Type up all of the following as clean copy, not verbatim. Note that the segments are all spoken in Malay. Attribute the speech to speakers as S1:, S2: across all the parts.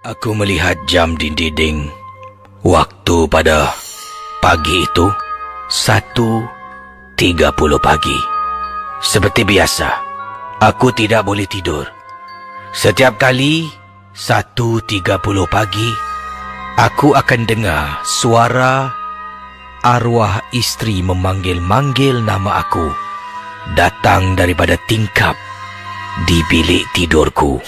S1: Aku melihat jam di dinding. Waktu pada pagi itu 1:30 pagi. Seperti biasa, aku tidak boleh tidur. Setiap kali 1:30 pagi, aku akan dengar suara arwah isteri memanggil-manggil nama aku datang daripada tingkap di bilik tidurku.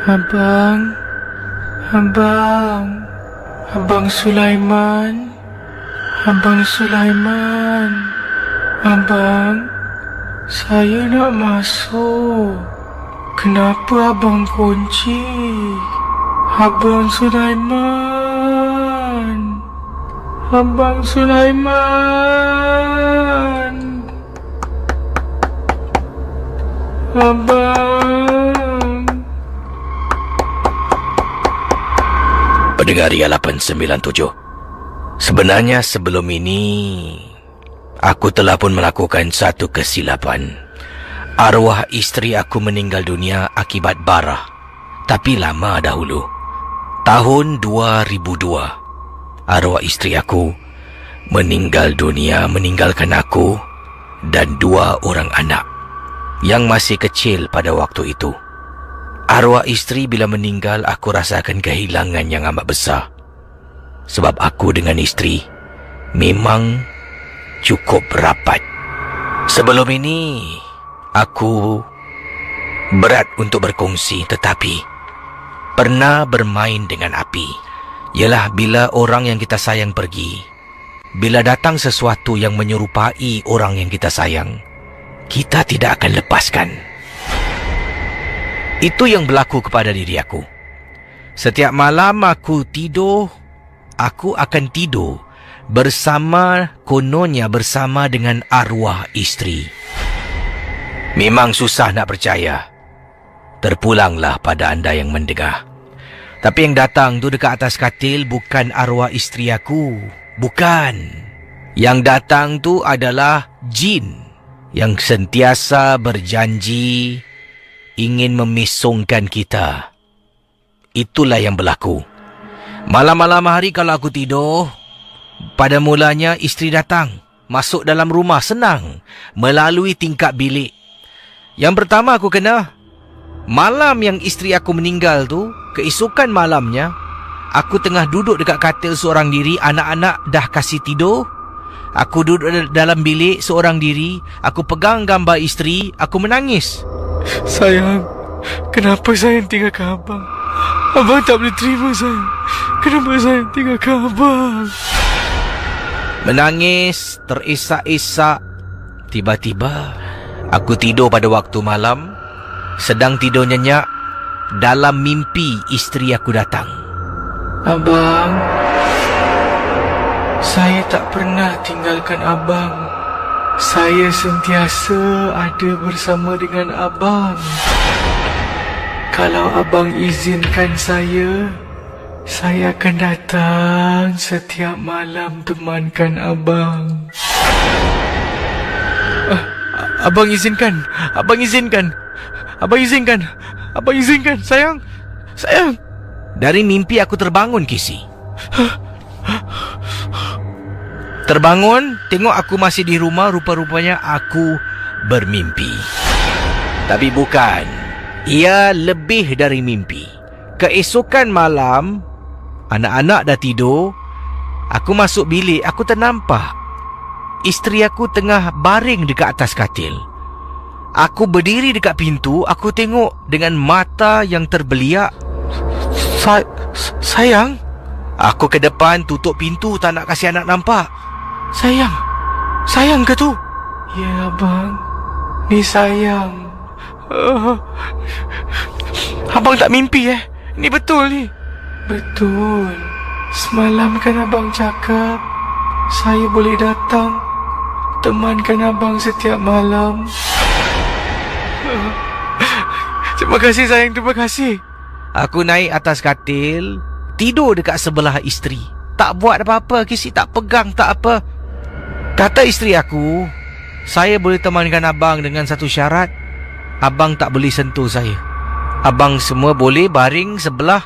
S2: Abang Sulaiman, Abang, saya nak masuk. Kenapa abang kunci? Abang Sulaiman, Abang.
S1: Pendengar Ria 897. Sebenarnya sebelum ini, aku telah pun melakukan satu kesilapan. Arwah isteri aku meninggal dunia akibat barah. Tapi lama dahulu. Tahun 2002, arwah isteri aku meninggal dunia meninggalkan aku dan 2 orang anak yang masih kecil pada waktu itu. Arwah isteri bila meninggal, aku rasakan kehilangan yang amat besar. Sebab aku dengan isteri memang cukup rapat. Sebelum ini, aku berat untuk berkongsi, tetapi pernah bermain dengan api. Ialah bila orang yang kita sayang pergi, bila datang sesuatu yang menyerupai orang yang kita sayang, kita tidak akan lepaskan. Itu yang berlaku kepada diri aku. Setiap malam aku tidur, aku akan tidur kononnya bersama dengan arwah isteri. Memang susah nak percaya. Terpulanglah pada anda yang mendengar. Tapi yang datang tu dekat atas katil bukan arwah isteri aku. Bukan. Yang datang tu adalah jin yang sentiasa berjanji ingin memisungkan kita. Itulah yang berlaku. Malam-malam hari kalau aku tidur, pada mulanya isteri datang, masuk dalam rumah senang, melalui tingkap bilik. Yang pertama aku kena, malam yang isteri aku meninggal tu, keesokan malamnya, aku tengah duduk dekat katil seorang diri, anak-anak dah kasih tidur. Aku duduk dalam bilik seorang diri, aku pegang gambar isteri, aku menangis.
S2: Sayang, kenapa saya tinggalkan abang? Abang tak boleh terima saya. Kenapa saya tinggalkan abang?
S1: Menangis, terisak-isak. Tiba-tiba, aku tidur pada waktu malam. Sedang tidur nyenyak. Dalam mimpi, isteri aku datang.
S2: Abang, saya tak pernah tinggalkan abang. Saya sentiasa ada bersama dengan abang. Kalau abang izinkan saya akan datang setiap malam temankan abang. Abang izinkan, sayang.
S1: Dari mimpi aku terbangun, Kisi. Terbangun, tengok aku masih di rumah, rupa-rupanya aku bermimpi. Tapi bukan. Ia lebih dari mimpi. Keesokan malam, anak-anak dah tidur, aku masuk bilik, aku ternampak isteri aku tengah baring dekat atas katil. Aku berdiri dekat pintu, aku tengok dengan mata yang terbeliak.
S2: Sayang?
S1: Aku ke depan, tutup pintu, tak nak kasih anak nampak.
S2: Sayang ke tu? Ya abang, ni sayang.
S1: Abang tak mimpi Ni betul ni.
S2: Betul. Semalam kan abang cakap saya boleh datang temankan abang setiap malam. Terima kasih sayang, terima kasih.
S1: Aku naik atas katil, tidur dekat sebelah isteri. Tak buat apa-apa, Kisi, tak pegang, tak apa. Kata isteri aku, saya boleh temankan abang dengan satu syarat. abang tak boleh sentuh saya. Abang semua boleh baring sebelah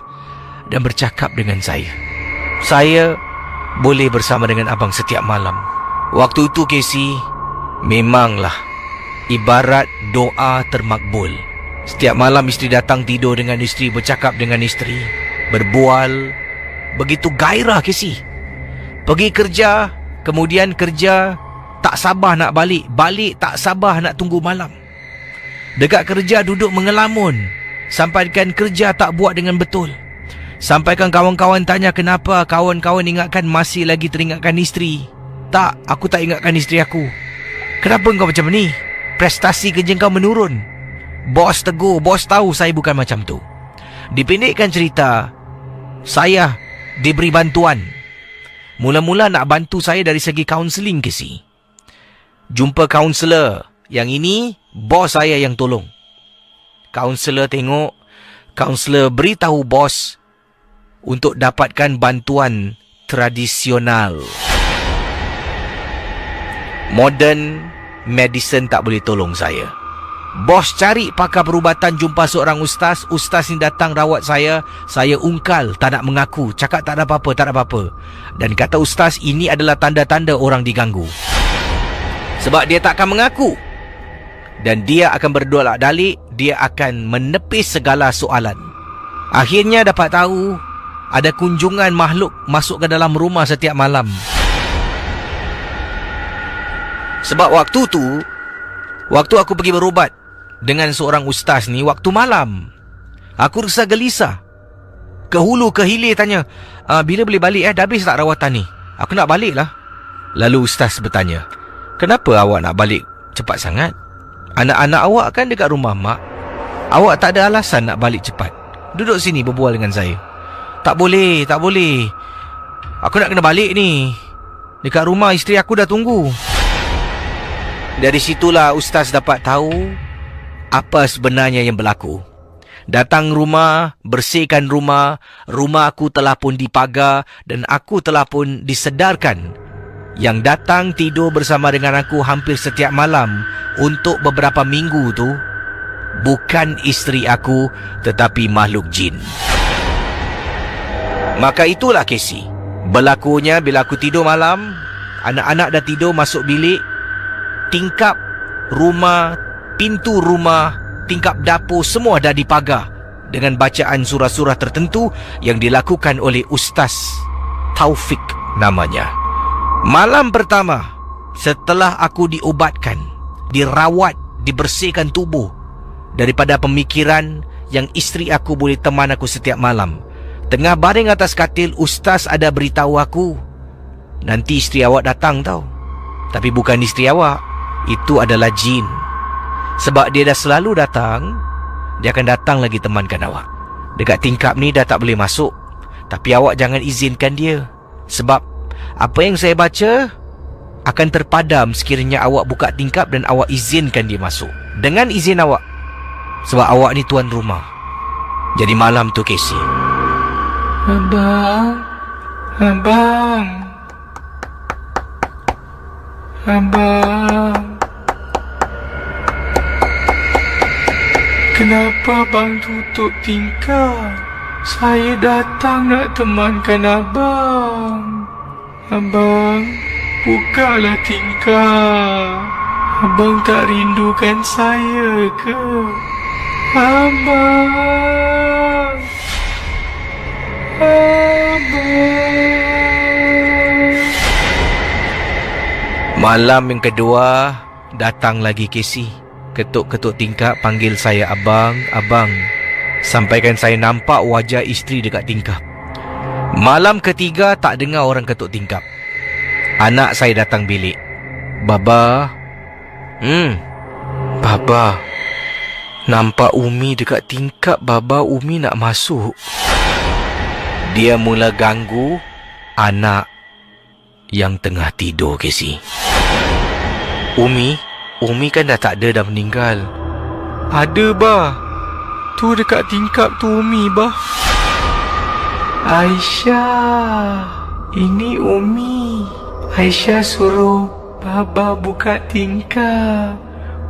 S1: dan bercakap dengan saya. Saya boleh bersama dengan abang setiap malam. Waktu itu Casey, memanglah ibarat doa termakbul. Setiap malam isteri datang tidur dengan isteri, bercakap dengan isteri, berbual. Begitu gairah Casey. Pergi kerja, kemudian kerja, tak sabar nak balik. Balik tak sabar nak tunggu malam. Dekat kerja duduk mengelamun. Sampaikan kerja tak buat dengan betul. Sampaikan kawan-kawan tanya kenapa, kawan-kawan ingatkan masih lagi teringatkan isteri. Tak, aku tak ingatkan isteri aku. Kenapa kau macam ni? Prestasi kerja kau menurun. Bos tegur, bos tahu saya bukan macam tu. Dipendekkan cerita, saya diberi bantuan. Mula-mula nak bantu saya dari segi kaunseling Casey. Jumpa kaunselor. Yang ini bos saya yang tolong. Kaunselor tengok, kaunselor beritahu bos untuk dapatkan bantuan tradisional. Modern medicine tak boleh tolong saya. Bos cari pakar perubatan, jumpa seorang ustaz. Ustaz ni datang rawat saya. Saya ungkal, tak nak mengaku. Cakap tak ada apa-apa, tak ada apa-apa. Dan kata ustaz, ini adalah tanda-tanda orang diganggu. Sebab dia tak akan mengaku. Dan dia akan berdolak dalik. Dia akan menepis segala soalan. Akhirnya dapat tahu ada kunjungan makhluk masuk ke dalam rumah setiap malam. Sebab waktu tu, waktu aku pergi berubat dengan seorang ustaz ni, waktu malam, aku rasa gelisah. Ke hulu ke hilir tanya, bila boleh balik dah habis tak rawatan ni? Aku nak balik lah. Lalu ustaz bertanya, kenapa awak nak balik cepat sangat? Anak-anak awak kan dekat rumah mak. Awak tak ada alasan nak balik cepat. Duduk sini berbual dengan saya. Tak boleh, tak boleh. Aku nak kena balik ni. Dekat rumah isteri aku dah tunggu. Dari situlah ustaz dapat tahu apa sebenarnya yang berlaku. Datang rumah, bersihkan rumah. Rumah aku telah pun dipagar dan aku telah pun disedarkan. Yang datang tidur bersama dengan aku hampir setiap malam untuk beberapa minggu tu bukan isteri aku tetapi makhluk jin. Maka itulah Casey. Berlakunya bila aku tidur malam, anak-anak dah tidur masuk bilik, tingkap rumah, pintu rumah, tingkap dapur semua dah dipagar dengan bacaan surah-surah tertentu yang dilakukan oleh Ustaz Taufik namanya. Malam pertama setelah aku diobatkan, dirawat, dibersihkan tubuh daripada pemikiran yang isteri aku boleh teman aku setiap malam. Tengah baring atas katil, ustaz ada beritahu aku, nanti isteri awak datang tau. Tapi bukan isteri awak, itu adalah jin. Sebab dia dah selalu datang, dia akan datang lagi temankan awak. Dekat tingkap ni dah tak boleh masuk, tapi awak jangan izinkan dia. Sebab apa yang saya baca akan terpadam sekiranya awak buka tingkap dan awak izinkan dia masuk. Dengan izin awak. Sebab awak ni tuan rumah. Jadi malam tu Casey,
S2: Abang, kenapa abang tutup tingkap? Saya datang nak temankan abang. Abang, bukalah tingkap. Abang tak rindukan saya ke? Abang.
S1: malam yang kedua datang lagi Casey. Ketuk-ketuk tingkap, panggil saya abang, abang. Sampaikan saya nampak wajah isteri dekat tingkap. Malam ketiga tak dengar orang ketuk tingkap. Anak saya datang bilik. Baba. Baba, nampak Umi dekat tingkap, Baba. Umi nak masuk. Dia mula ganggu anak yang tengah tidur, Casey. Umi kan dah tak ada, dah meninggal.
S2: Ada bah. Tu dekat tingkap tu Umi bah. Aisyah, ini Umi. Aisyah suruh Baba buka tingkap.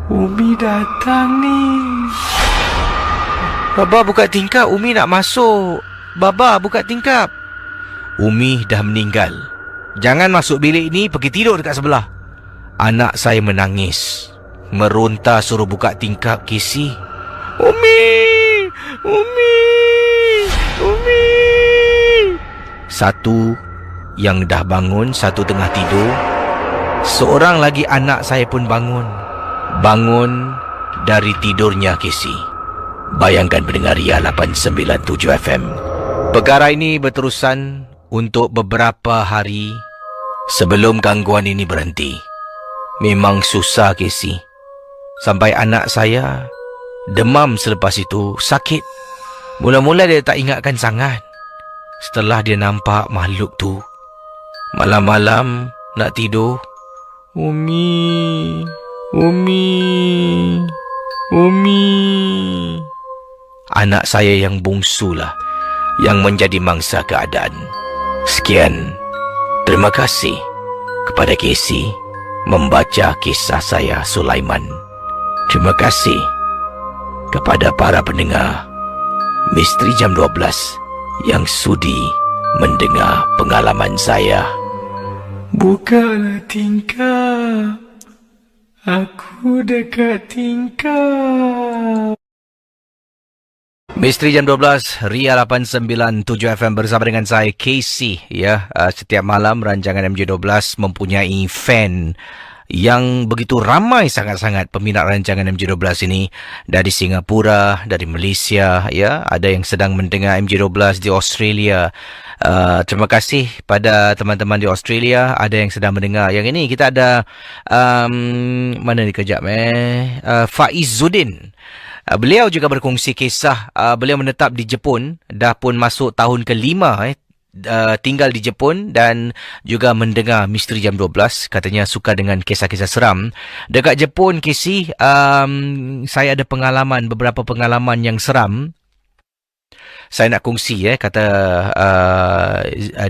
S2: Umi datang ni.
S1: Baba buka tingkap, Umi nak masuk. Baba buka tingkap. Umi dah meninggal. Jangan masuk bilik ni, pergi tidur dekat sebelah. Anak saya menangis, meronta suruh buka tingkap Casey. Umi! Umi! Umi! Satu yang dah bangun, satu tengah tidur. Seorang lagi anak saya pun bangun. Bangun dari tidurnya Casey. Bayangkan pendengar Ria 897 FM. Perkara ini berterusan untuk beberapa hari sebelum gangguan ini berhenti. Memang susah Casey. Sampai anak saya demam selepas itu, sakit. Mula-mula dia tak ingatkan sangat. Setelah dia nampak makhluk tu, malam-malam nak tidur, Umi, Umi, Umi. Anak saya yang bungsulah yang menjadi mangsa keadaan. Sekian. Terima kasih kepada Casey membaca kisah saya Sulaiman. Terima kasih kepada para pendengar Misteri Jam 12 yang sudi mendengar pengalaman saya.
S2: Bukalah tingkap. Aku dekat tingkap.
S1: Misteri Jam 12, Ria 897 FM bersama dengan saya, Casey. Ya, setiap malam rancangan MJ12 mempunyai fan yang begitu ramai sangat-sangat peminat rancangan MJ12 ini. Dari Singapura, dari Malaysia, ya. Ada yang sedang mendengar MJ12 di Australia. Terima kasih pada teman-teman di Australia. Ada yang sedang mendengar. Yang ini kita ada mana ni kejap Faiz Zudin. Beliau juga berkongsi kisah beliau menetap di Jepun, dah pun masuk tahun ke-5 tinggal di Jepun dan juga mendengar Misteri Jam 12. Katanya suka dengan kisah-kisah seram. Dekat Jepun, Casey, saya ada beberapa pengalaman yang seram. Saya nak kongsi kata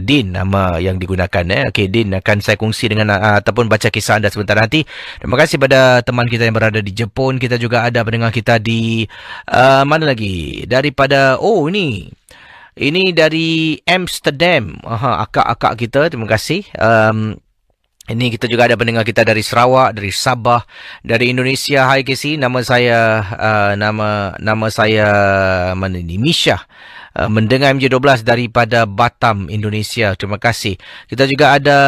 S1: Din nama yang digunakan Okey, Din akan saya kongsi dengan ataupun baca kisah anda sebentar nanti. Terima kasih pada teman kita yang berada di Jepun. Kita juga ada pendengar kita di mana lagi? Daripada ini dari Amsterdam. Akak-akak kita, terima kasih. Ini kita juga ada pendengar kita dari Sarawak, dari Sabah, dari Indonesia. Hai Casey, nama saya nama saya mana ni? Misha. Mendengar MJ12 daripada Batam, Indonesia. Terima kasih. Kita juga ada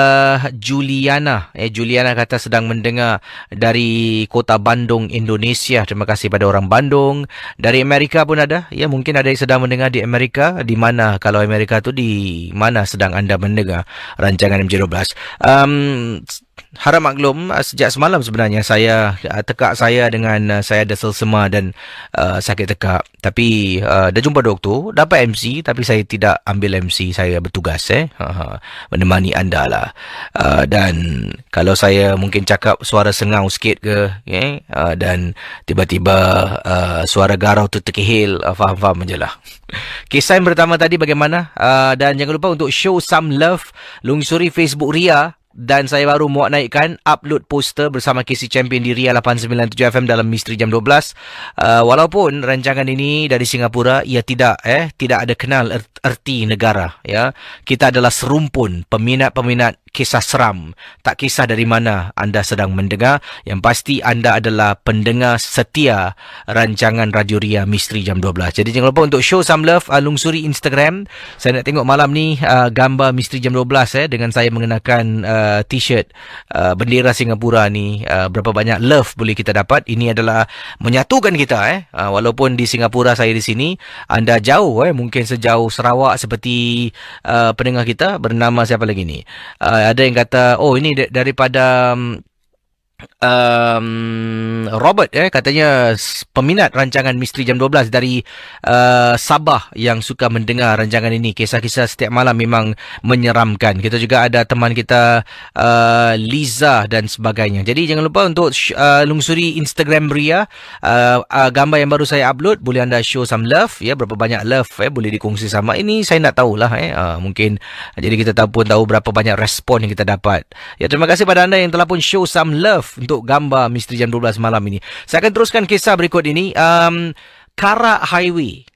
S1: Juliana. Juliana kata sedang mendengar dari kota Bandung, Indonesia. Terima kasih pada orang Bandung. Dari Amerika pun ada. Ya, mungkin ada yang sedang mendengar di Amerika. Di mana? Kalau Amerika tu di mana sedang anda mendengar rancangan MJ12? Harap maklum, sejak semalam sebenarnya tekak saya dengan saya ada selsema dan sakit tekak. Tapi dah jumpa doktor, dapat MC, tapi saya tidak ambil MC, saya bertugas menemani anda lah. Dan kalau saya mungkin cakap suara sengau sikit ke, dan tiba-tiba suara garau tu terkehil, faham-faham je lah. Kisah yang pertama tadi bagaimana? Dan jangan lupa untuk show some love, lungsuri Facebook Ria. Dan saya baru muat naikkan upload poster bersama Casey Champion di Ria 897 FM dalam Misteri Jam 12. Walaupun rancangan ini dari Singapura, ia tidak ada kenal erti negara, ya. Kita adalah serumpun peminat-peminat kisah seram. Tak kisah dari mana anda sedang mendengar, yang pasti anda adalah pendengar setia rancangan Radio Ria Misteri Jam 12. Jadi jangan lupa untuk show some love, lungsuri Instagram. Saya nak tengok malam ni gambar Misteri Jam 12 dengan saya mengenakan t-shirt bendera Singapura ni. Berapa banyak love boleh kita dapat. Ini adalah menyatukan kita walaupun di Singapura, saya di sini, anda jauh mungkin sejauh Sarawak seperti pendengar kita bernama siapa lagi ni, ada yang kata ini daripada Robert katanya peminat rancangan Misteri Jam 12 dari Sabah yang suka mendengar rancangan ini. Kisah-kisah setiap malam memang menyeramkan. Kita juga ada teman kita Liza dan sebagainya. Jadi jangan lupa untuk lungsuri Instagram Ria. Gambar yang baru saya upload, boleh anda show some love, ya. Berapa banyak love boleh dikongsi sama. Ini saya nak tahulah mungkin jadi kita pun tahu berapa banyak respon yang kita dapat. Ya, terima kasih pada anda yang telah pun show some love motif untuk gambar Misteri Jam 12 malam ini. Saya akan teruskan kisah berikut ini. Karak Highway.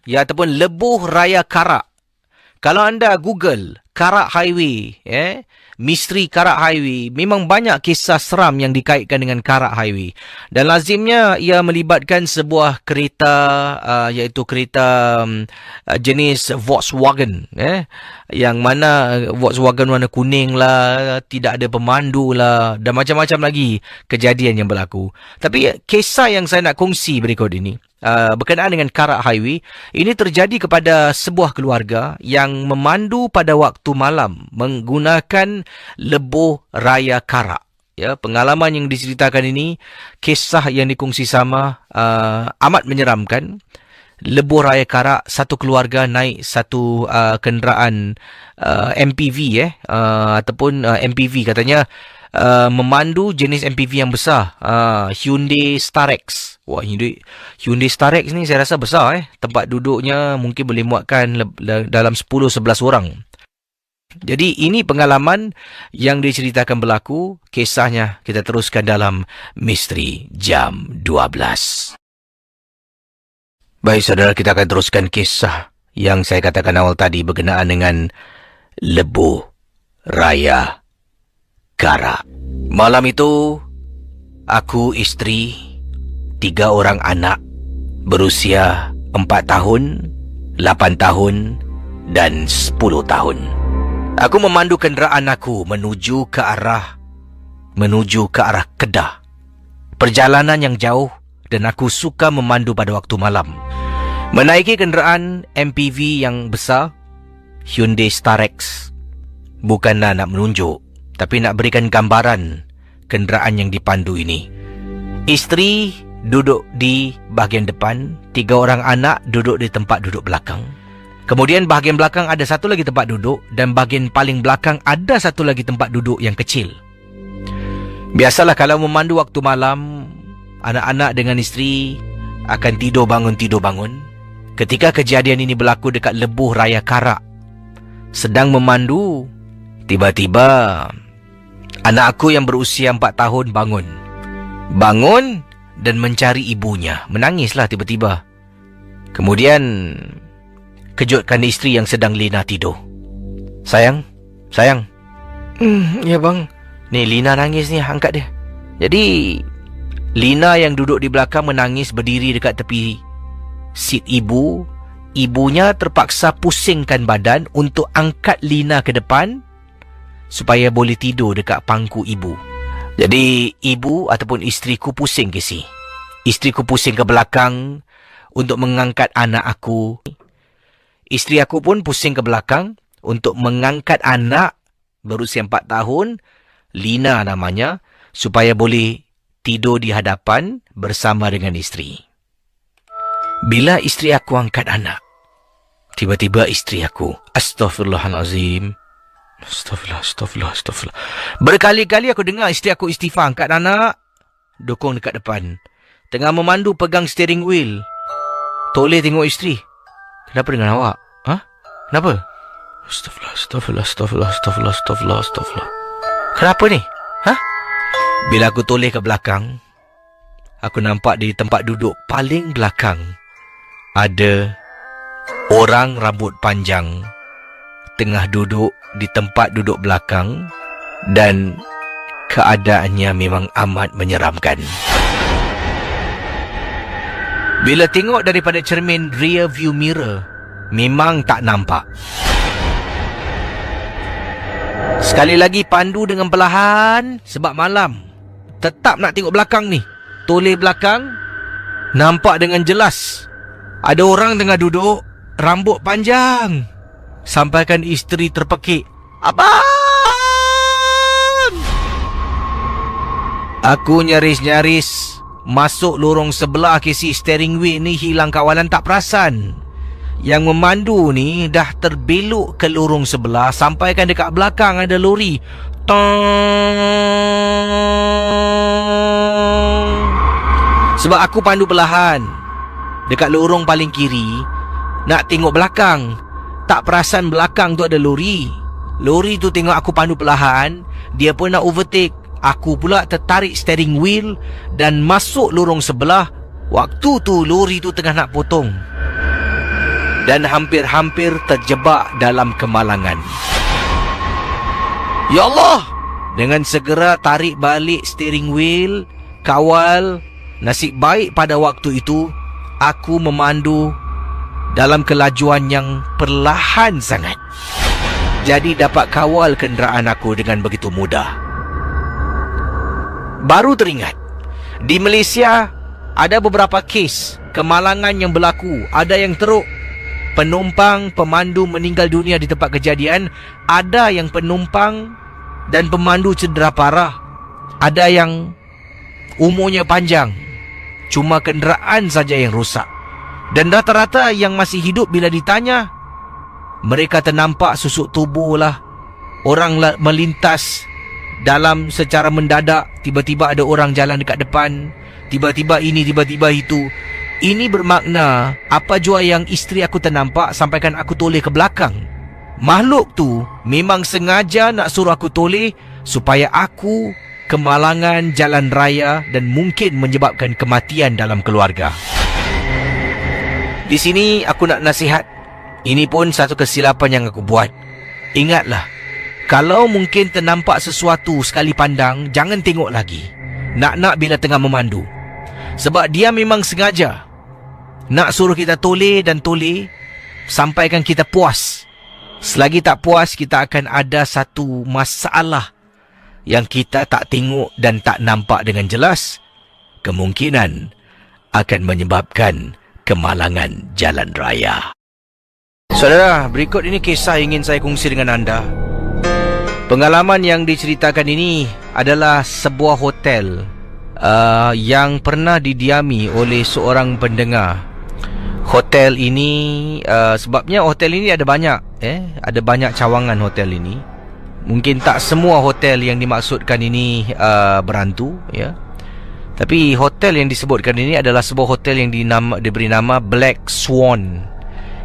S1: Ya, ataupun Lebuh Raya Karak. Kalau anda Google Karak Highway, misteri Karak Highway, memang banyak kisah seram yang dikaitkan dengan Karak Highway. Dan lazimnya ia melibatkan sebuah kereta, iaitu kereta jenis Volkswagen, yang mana Volkswagen warna kuning lah, tidak ada pemandu lah, dan macam-macam lagi kejadian yang berlaku. Tapi kisah yang saya nak kongsi berikut ini, berkenaan dengan Karak Highway, ini terjadi kepada sebuah keluarga yang memandu pada waktu malam menggunakan Lebuh Raya Karak. Ya, pengalaman yang diceritakan ini, kisah yang dikongsi sama, amat menyeramkan. Lebuh Raya Karak, satu keluarga naik satu kenderaan MPV, ataupun MPV katanya, memandu jenis MPV yang besar, Hyundai Starex. Wah, Hyundai Starex ni saya rasa besar. Tempat duduknya mungkin boleh muatkan dalam 10-11 orang. Jadi ini pengalaman yang diceritakan berlaku. Kisahnya kita teruskan dalam Misteri Jam 12. Baik saudara, kita akan teruskan kisah yang saya katakan awal tadi berkenaan dengan Lebuh Raya Karak. Malam itu, aku, isteri, 3 orang anak berusia 4 tahun, 8 tahun dan 10 tahun. Aku memandu kenderaan aku menuju ke arah Kedah. Perjalanan yang jauh dan aku suka memandu pada waktu malam. Menaiki kenderaan MPV yang besar, Hyundai Starex, bukanlah nak menunjuk, tapi nak berikan gambaran kenderaan yang dipandu ini. Isteri duduk di bahagian depan, 3 orang anak duduk di tempat duduk belakang. Kemudian bahagian belakang ada satu lagi tempat duduk, dan bahagian paling belakang ada satu lagi tempat duduk yang kecil. Biasalah kalau memandu waktu malam, anak-anak dengan isteri akan tidur bangun. Ketika kejadian ini berlaku dekat Lebuh Raya Karak, sedang memandu, tiba-tiba anak aku yang berusia 4 tahun bangun dan mencari ibunya. Menangislah tiba-tiba. Kemudian kejutkan isteri yang sedang Lina tidur. Sayang. Ya bang. Ni Lina nangis ni, angkat dia. Jadi Lina yang duduk di belakang menangis berdiri dekat tepi seat ibu. Ibunya terpaksa pusingkan badan untuk angkat Lina ke depan supaya boleh tidur dekat pangku ibu. Jadi ibu ataupun isteriku pusing ke sini. Isteriku pusing ke belakang untuk mengangkat anak aku. Isteri aku pun pusing ke belakang untuk mengangkat anak berusia 4 tahun, Lina namanya, supaya boleh tidur di hadapan bersama dengan isteri. Bila isteri aku angkat anak, tiba-tiba isteri aku, Astaghfirullahalazim. Astagfirullah. Berkali-kali aku dengar isteri aku istighfar, angkat anak, dukung dekat depan. Tengah memandu pegang steering wheel. Toleh tengok isteri. Kenapa dengan awak? Kenapa? Astagfirullah. Kenapa ni? Bila aku toleh ke belakang, aku nampak di tempat duduk paling belakang ada orang rambut panjang tengah duduk di tempat duduk belakang, dan keadaannya memang amat menyeramkan. Bila tengok daripada cermin rear view mirror, memang tak nampak. Sekali lagi pandu dengan perlahan sebab malam. Tetap nak tengok belakang ni. Toleh belakang, nampak dengan jelas ada orang tengah duduk, rambut panjang. Sampaikan isteri terpekik, "Abang!" Aku nyaris-nyaris masuk lorong sebelah ke si steering wheel ni, hilang kawalan tak perasan. Yang memandu ni dah terbelok ke lorong sebelah, sampaikan dekat belakang ada lori. Sebab aku pandu perlahan dekat lorong paling kiri, nak tengok belakang. Tak perasan belakang tu ada lori. Lori tu tengok aku pandu perlahan, dia pun nak overtake. Aku pula tertarik steering wheel dan masuk lorong sebelah. Waktu tu lori tu tengah nak potong dan hampir-hampir terjebak dalam kemalangan. Ya Allah! Dengan segera tarik balik steering wheel, kawal. Nasib baik pada waktu itu aku memandu dalam kelajuan yang perlahan sangat. Jadi dapat kawal kenderaan aku dengan begitu mudah. Baru teringat, di Malaysia ada beberapa kes kemalangan yang berlaku. Ada yang teruk, penumpang pemandu meninggal dunia di tempat kejadian. Ada yang penumpang dan pemandu cedera parah. Ada yang umurnya panjang, cuma kenderaan saja yang rosak. Dan rata-rata yang masih hidup bila ditanya, mereka ternampak susuk tubuh lah. Orang melintas dalam secara mendadak. Tiba-tiba ada orang jalan dekat depan. Tiba-tiba ini, tiba-tiba itu. Ini bermakna apa jua yang isteri aku ternampak sampaikan aku toleh ke belakang. Makhluk tu memang sengaja nak suruh aku toleh supaya aku kemalangan jalan raya dan mungkin menyebabkan kematian dalam keluarga. Di sini aku nak nasihat. Ini pun satu kesilapan yang aku buat. Ingatlah, kalau mungkin ternampak sesuatu sekali pandang, jangan tengok lagi. Nak-nak bila tengah memandu. Sebab dia memang sengaja nak suruh kita toleh dan toleh sampaikan kita puas. Selagi tak puas, kita akan ada satu masalah yang kita tak tengok dan tak nampak dengan jelas. Kemungkinan akan menyebabkan kemalangan jalan raya. Saudara, berikut ini kisah ingin saya kongsi dengan anda. Pengalaman yang diceritakan ini adalah sebuah hotel yang pernah didiami oleh seorang pendengar. Hotel ini sebabnya hotel ini ada banyak ada banyak cawangan hotel ini. Mungkin tak semua hotel yang dimaksudkan ini berhantu, ya. Tapi hotel yang disebutkan ini adalah sebuah hotel yang diberi nama Black Swan.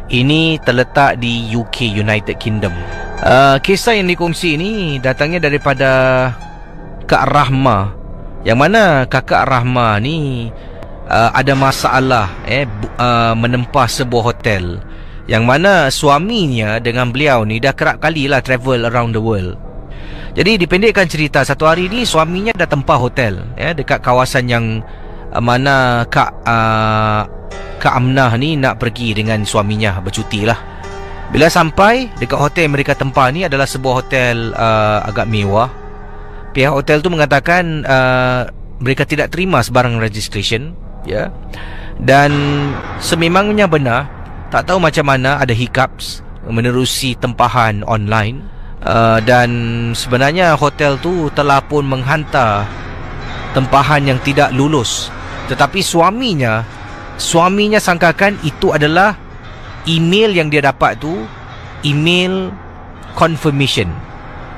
S1: Ini terletak di UK, United Kingdom. Kisah yang dikongsi ini datangnya daripada Kak Rahma. Yang mana kakak Rahma ni ada masalah menempah sebuah hotel. Yang mana suaminya dengan beliau ni dah kerap kali lah travel around the world. Jadi dipendekkan cerita, satu hari ni suaminya dah tempah hotel dekat kawasan yang mana Kak Amnah ni nak pergi dengan suaminya bercuti lah. Bila sampai dekat hotel mereka tempah ni adalah sebuah hotel agak mewah. Pihak hotel tu mengatakan mereka tidak terima sebarang registration, ya. Dan sememangnya benar, tak tahu macam mana ada hiccups menerusi tempahan online. Dan sebenarnya hotel tu telah pun menghantar tempahan yang tidak lulus. Tetapi suaminya sangkakan itu adalah email yang dia dapat tu email confirmation.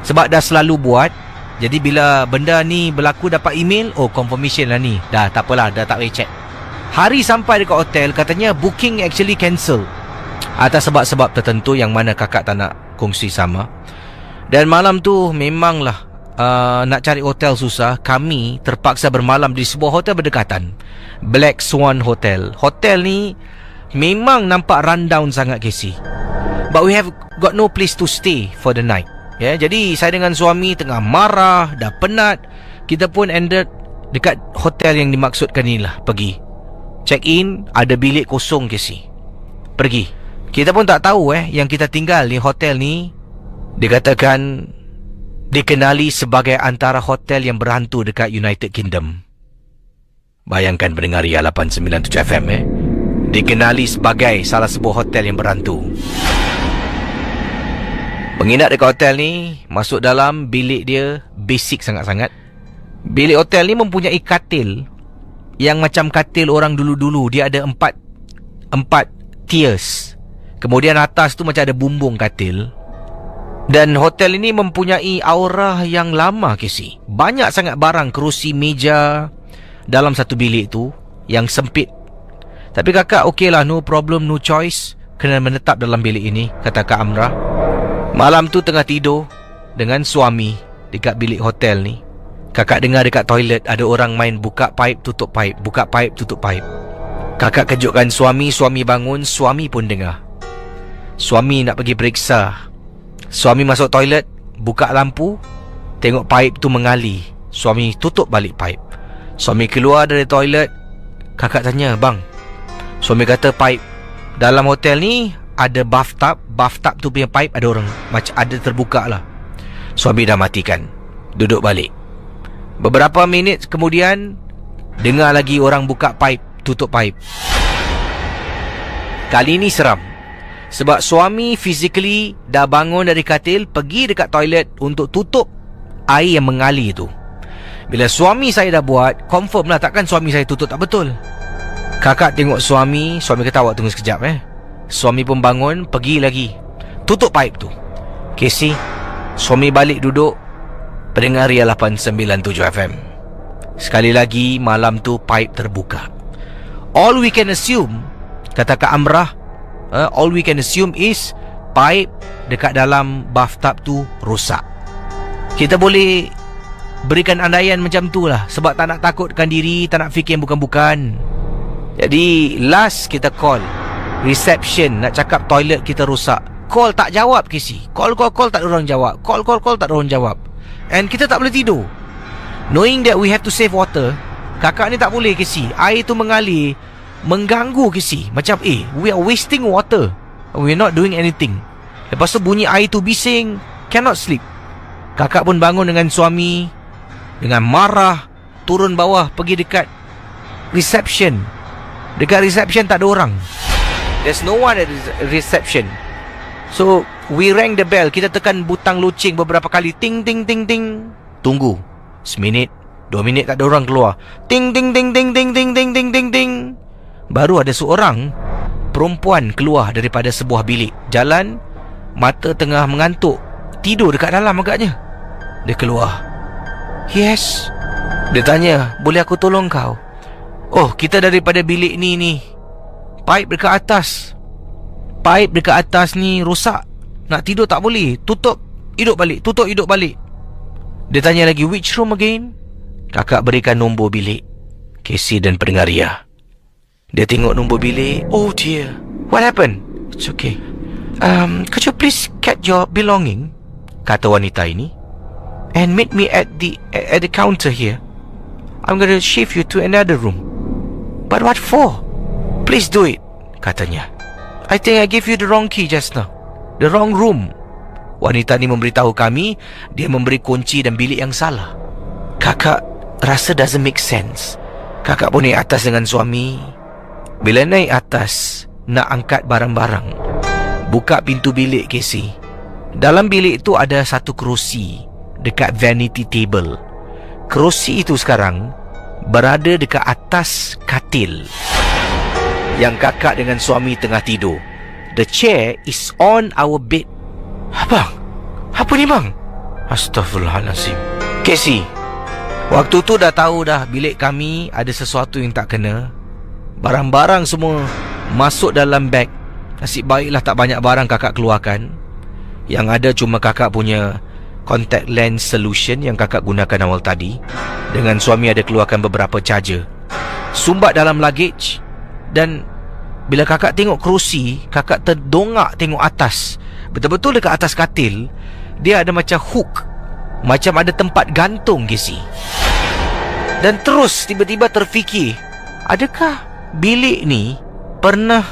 S1: Sebab dah selalu buat. Jadi bila benda ni berlaku dapat email, oh confirmation lah ni. Dah tak apalah, dah tak payah check. Hari sampai dekat hotel, katanya booking actually cancel atas sebab-sebab tertentu yang mana kakak tak nak kongsi sama. Dan malam tu memanglah nak cari hotel susah. Kami terpaksa bermalam di sebuah hotel berdekatan, Black Swan Hotel. Hotel ni memang nampak rundown sangat, Casey. But we have got no place to stay for the night. Ya, jadi saya dengan suami tengah marah, dah penat. Kita pun ended dekat hotel yang dimaksudkan inilah. Pergi check in, ada bilik kosong, Casey. Pergi. Kita pun tak tahu yang kita tinggal di hotel ni dikatakan dikenali sebagai antara hotel yang berhantu dekat United Kingdom. Bayangkan pendengar Ria 897 FM dikenali sebagai salah sebuah hotel yang berhantu. Penginap dekat hotel ni masuk dalam bilik dia, basic sangat-sangat. Bilik hotel ni mempunyai katil yang macam katil orang dulu-dulu. Dia ada empat tiers. Kemudian atas tu macam ada bumbung katil. Dan hotel ini mempunyai aura yang lama, Casey. Banyak sangat barang, kerusi, meja dalam satu bilik tu yang sempit. Tapi kakak okey lah, no problem, no choice, kena menetap dalam bilik ini, kata Kak Amrah. Malam tu tengah tidur dengan suami dekat bilik hotel ni. Kakak dengar dekat toilet ada orang main buka pipe, tutup pipe, buka pipe, tutup pipe. Kakak kejutkan suami, suami bangun, suami pun dengar. Suami nak pergi periksa. Suami masuk toilet, buka lampu, tengok pipe tu mengalir. Suami tutup balik pipe. Suami keluar dari toilet. Kakak tanya, bang, suami kata pipe dalam hotel ni ada bathtub. Bathtub tu punya pipe ada orang, macam ada terbuka lah. Suami dah matikan. Duduk balik. Beberapa minit kemudian, dengar lagi orang buka pipe, tutup pipe. Kali ni seram. Sebab suami physically dah bangun dari katil, pergi dekat toilet untuk tutup air yang mengalir tu. Bila suami saya dah buat, confirm lah takkan suami saya tutup tak betul. Kakak tengok suami kata awak tunggu sekejap Suami pun bangun, pergi lagi, tutup pipe tu. Casey, suami balik duduk, pendengar Ria 897 FM. Sekali lagi malam tu pipe terbuka. All we can assume, kata Kak Amrah, all we can assume is pipe dekat dalam bathtub tu rosak. Kita boleh berikan andaian macam tu lah, sebab tak nak takutkan diri, tak nak fikir yang bukan-bukan. Jadi last kita call reception, nak cakap toilet kita rosak. Call tak jawab Casey. Call tak ada orang jawab. Call tak ada orang jawab. And kita tak boleh tidur, knowing that we have to save water. Kakak ni tak boleh Casey. Air tu mengalir, mengganggu Casey. Macam we are wasting water, we are not doing anything. Lepas tu bunyi air tu bising, cannot sleep. Kakak pun bangun dengan suami, dengan marah, turun bawah, pergi dekat reception. Dekat reception tak ada orang. There's no one at reception. So we rang the bell. Kita tekan butang loceng beberapa kali. Ting ting ting ting. Tunggu seminit, 2 minit tak ada orang keluar. Ting ting ting ting ting ting ting ting ting ting. Baru ada seorang perempuan keluar daripada sebuah bilik. Jalan, mata tengah mengantuk, tidur dekat dalam agaknya. Dia keluar. Yes. Dia tanya, boleh aku tolong kau? Oh, kita daripada bilik ni. Pipe dekat atas. Pipe dekat atas ni rosak. Nak tidur tak boleh. Tutup, hidup balik. Tutup, hidup balik. Dia tanya lagi, which room again? Kakak berikan nombor bilik Casey dan pendengar Ria. Dia tengok nombor bilik. Oh dear, what happened? It's okay. Could you please get your belonging, kata wanita ini, and meet me at the counter here. I'm going to shift you to another room. But what for? Please do it, katanya. I think I gave you the wrong key just now. The wrong room. Wanita ni memberitahu kami dia memberi kunci dan bilik yang salah. Kakak rasa doesn't make sense. Kakak pun naik atas dengan suami. Bila naik atas, nak angkat barang-barang, buka pintu bilik Casey. Dalam bilik itu ada satu kerusi dekat vanity table. Kerusi itu sekarang berada dekat atas katil yang kakak dengan suami tengah tidur. The chair is on our bed. Abang, apa ni bang? Astaghfirullahalazim. Casey, waktu tu dah tahu dah bilik kami ada sesuatu yang tak kena. Barang-barang semua masuk dalam beg. Nasib baiklah tak banyak barang kakak keluarkan. Yang ada cuma kakak punya contact lens solution yang kakak gunakan awal tadi. Dengan suami ada keluarkan beberapa charger. Sumbat dalam luggage. Dan bila kakak tengok kerusi, kakak terdongak tengok atas. Betul-betul dekat atas katil, dia ada macam hook, macam ada tempat gantung Casey. Dan terus tiba-tiba terfikir, adakah bilik ni pernah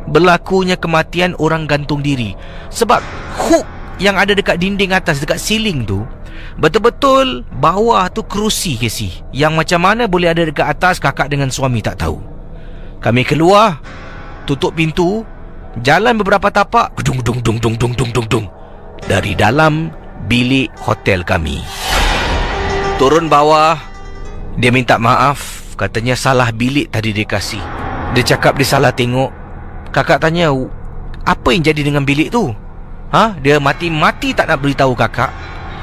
S1: berlakunya kematian orang gantung diri? Sebab hook yang ada dekat dinding atas, dekat ceiling tu, betul-betul bawah tu kerusi Casey. Yang macam mana boleh ada dekat atas, kakak dengan suami tak tahu. Kami keluar, tutup pintu, jalan beberapa tapak, dung dung dung dung dung dung dung dung, dari dalam bilik hotel kami. Turun bawah, dia minta maaf, katanya salah bilik tadi dia kasih. Dia cakap dia salah tengok. Kakak tanya, apa yang jadi dengan bilik tu? Dia mati-mati tak nak beritahu kakak,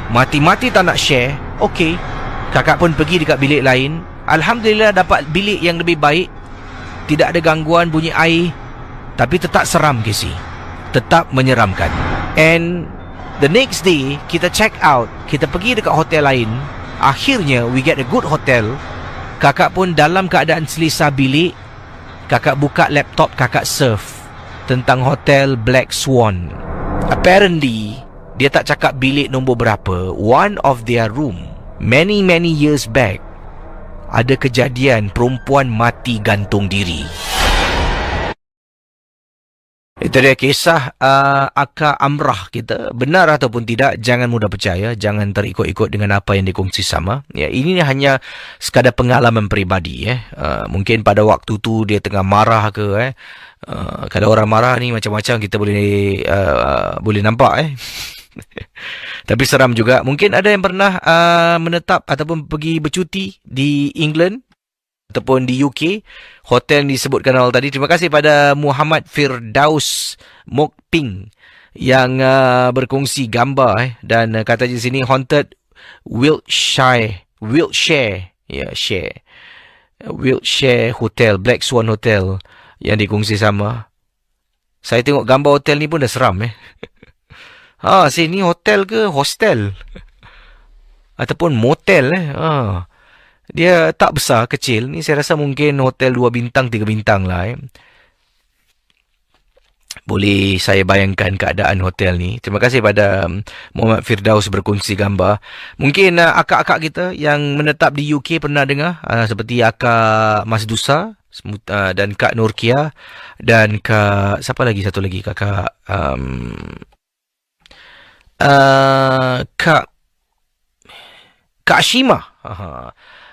S1: mati-mati tak nak share. Okey, kakak pun pergi dekat bilik lain. Alhamdulillah dapat bilik yang lebih baik. Tidak ada gangguan bunyi air, tapi tetap seram Casey, tetap menyeramkan. And the next day kita check out, kita pergi dekat hotel lain. Akhirnya we get a good hotel. Kakak pun dalam keadaan selesa bilik, kakak buka laptop, kakak surf tentang hotel Black Swan. Apparently dia tak cakap bilik nombor berapa, one of their room many years back ada kejadian perempuan mati gantung diri. Itu dia kisah Akak Amrah kita. Benar ataupun tidak, jangan mudah percaya, jangan terikut-ikut dengan apa yang dikongsi sama. Ya, ini hanya sekadar pengalaman peribadi. Mungkin pada waktu tu dia tengah marah ke. Kalau orang marah ni macam-macam kita boleh nampak. Tapi seram juga. Mungkin ada yang pernah menetap ataupun pergi bercuti di England ataupun di UK, hotel yang disebutkan awal tadi. Terima kasih pada Muhammad Firdaus Mokping yang berkongsi gambar dan kata di sini haunted Wiltshire Hotel, Black Swan Hotel yang dikongsi sama. Saya tengok gambar hotel ni pun dah seram. Sini hotel ke hostel ataupun motel. Dia tak besar, kecil. Ni saya rasa mungkin hotel 2 bintang, 3 bintang lah. Boleh saya bayangkan keadaan hotel ni. Terima kasih pada Muhammad Firdaus berkongsi gambar. Mungkin akak-akak kita yang menetap di UK pernah dengar. Seperti Akak Masdusa dan Kak Nurkia. Dan Kak... Siapa lagi? Satu lagi kakak... Kak Shima.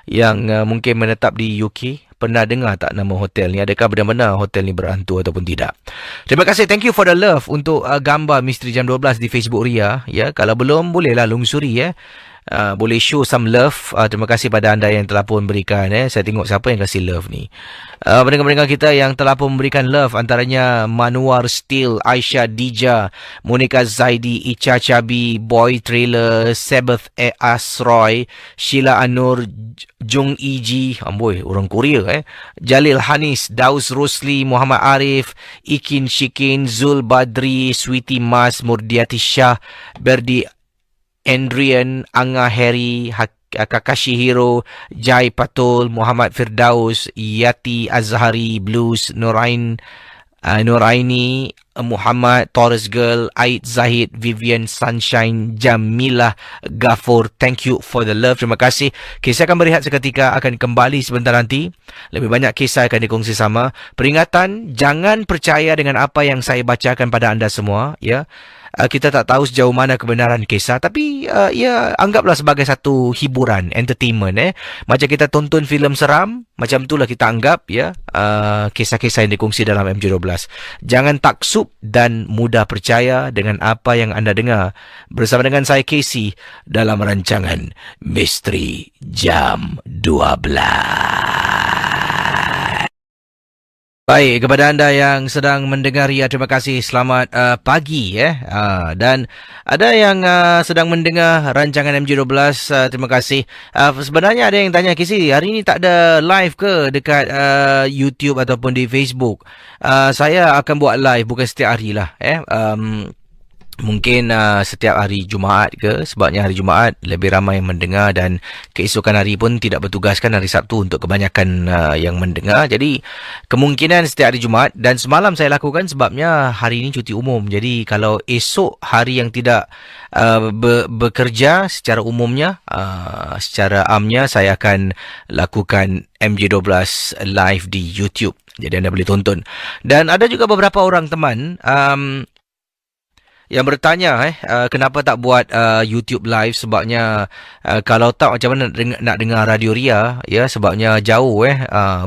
S1: Yang mungkin menetap di UK, pernah dengar tak nama hotel ni? Adakah benar-benar hotel ni berhantu ataupun tidak? Terima kasih, thank you for the love untuk gambar Misteri Jam 12 di Facebook Ria. Ya, kalau belum, bolehlah lungsuri. Boleh show some love. Terima kasih pada anda yang telah pun berikan. Saya tengok siapa yang kasih love ni. Pendengar-pendengar kita yang telah pun memberikan love, antaranya Manuar Steel, Aisyah Dija, Monica Zaidi, Icha Chabi, Boy Trailer, Sabbath Asroy, Sheila Anur, Jung Iji, amboi, orang Korea. Jalil Hanis, Daus Rosli, Muhammad Arif, Ikin Shikin, Zul Badri, Sweety Mas, Murdiati Shah, Berdi Andrian, Anga Harry, Kakashi Hero, Jai Patul, Muhammad Firdaus, Yati Azhari, Blues, Nuraini, Muhammad, Taurus Girl, Aid Zahid, Vivian Sunshine, Jamilah Ghafur. Thank you for the love. Terima kasih. Kisah akan berehat seketika, akan kembali sebentar nanti. Lebih banyak kisah akan dikongsi sama. Peringatan, jangan percaya dengan apa yang saya bacakan pada anda semua. Ya. Kita tak tahu sejauh mana kebenaran kisah, tapi ya anggaplah sebagai satu hiburan, entertainment. Macam kita tonton filem seram, macam itulah kita anggap ya kisah-kisah yang dikongsi dalam MJ12. Jangan taksub dan mudah percaya dengan apa yang anda dengar. Bersama dengan saya Casey dalam rancangan Misteri Jam 12. Baik, kepada anda yang sedang mendengar, ya terima kasih, selamat pagi dan ada yang sedang mendengar rancangan MJ12, terima kasih. Sebenarnya ada yang tanya, Kisi, hari ini tak ada live ke dekat YouTube ataupun di Facebook? Saya akan buat live, bukan setiap hari lah. Mungkin setiap hari Jumaat ke, sebabnya hari Jumaat lebih ramai yang mendengar dan keesokan hari pun tidak bertugaskan hari Sabtu untuk kebanyakan yang mendengar. Jadi kemungkinan setiap hari Jumaat, dan semalam saya lakukan sebabnya hari ini cuti umum. Jadi kalau esok hari yang tidak bekerja secara umumnya, secara amnya, saya akan lakukan MJ12 live di YouTube. Jadi anda boleh tonton. Dan ada juga beberapa orang teman yang bertanya kenapa tak buat YouTube live, sebabnya kalau tak macam mana nak dengar Radio Ria, ya, sebabnya jauh.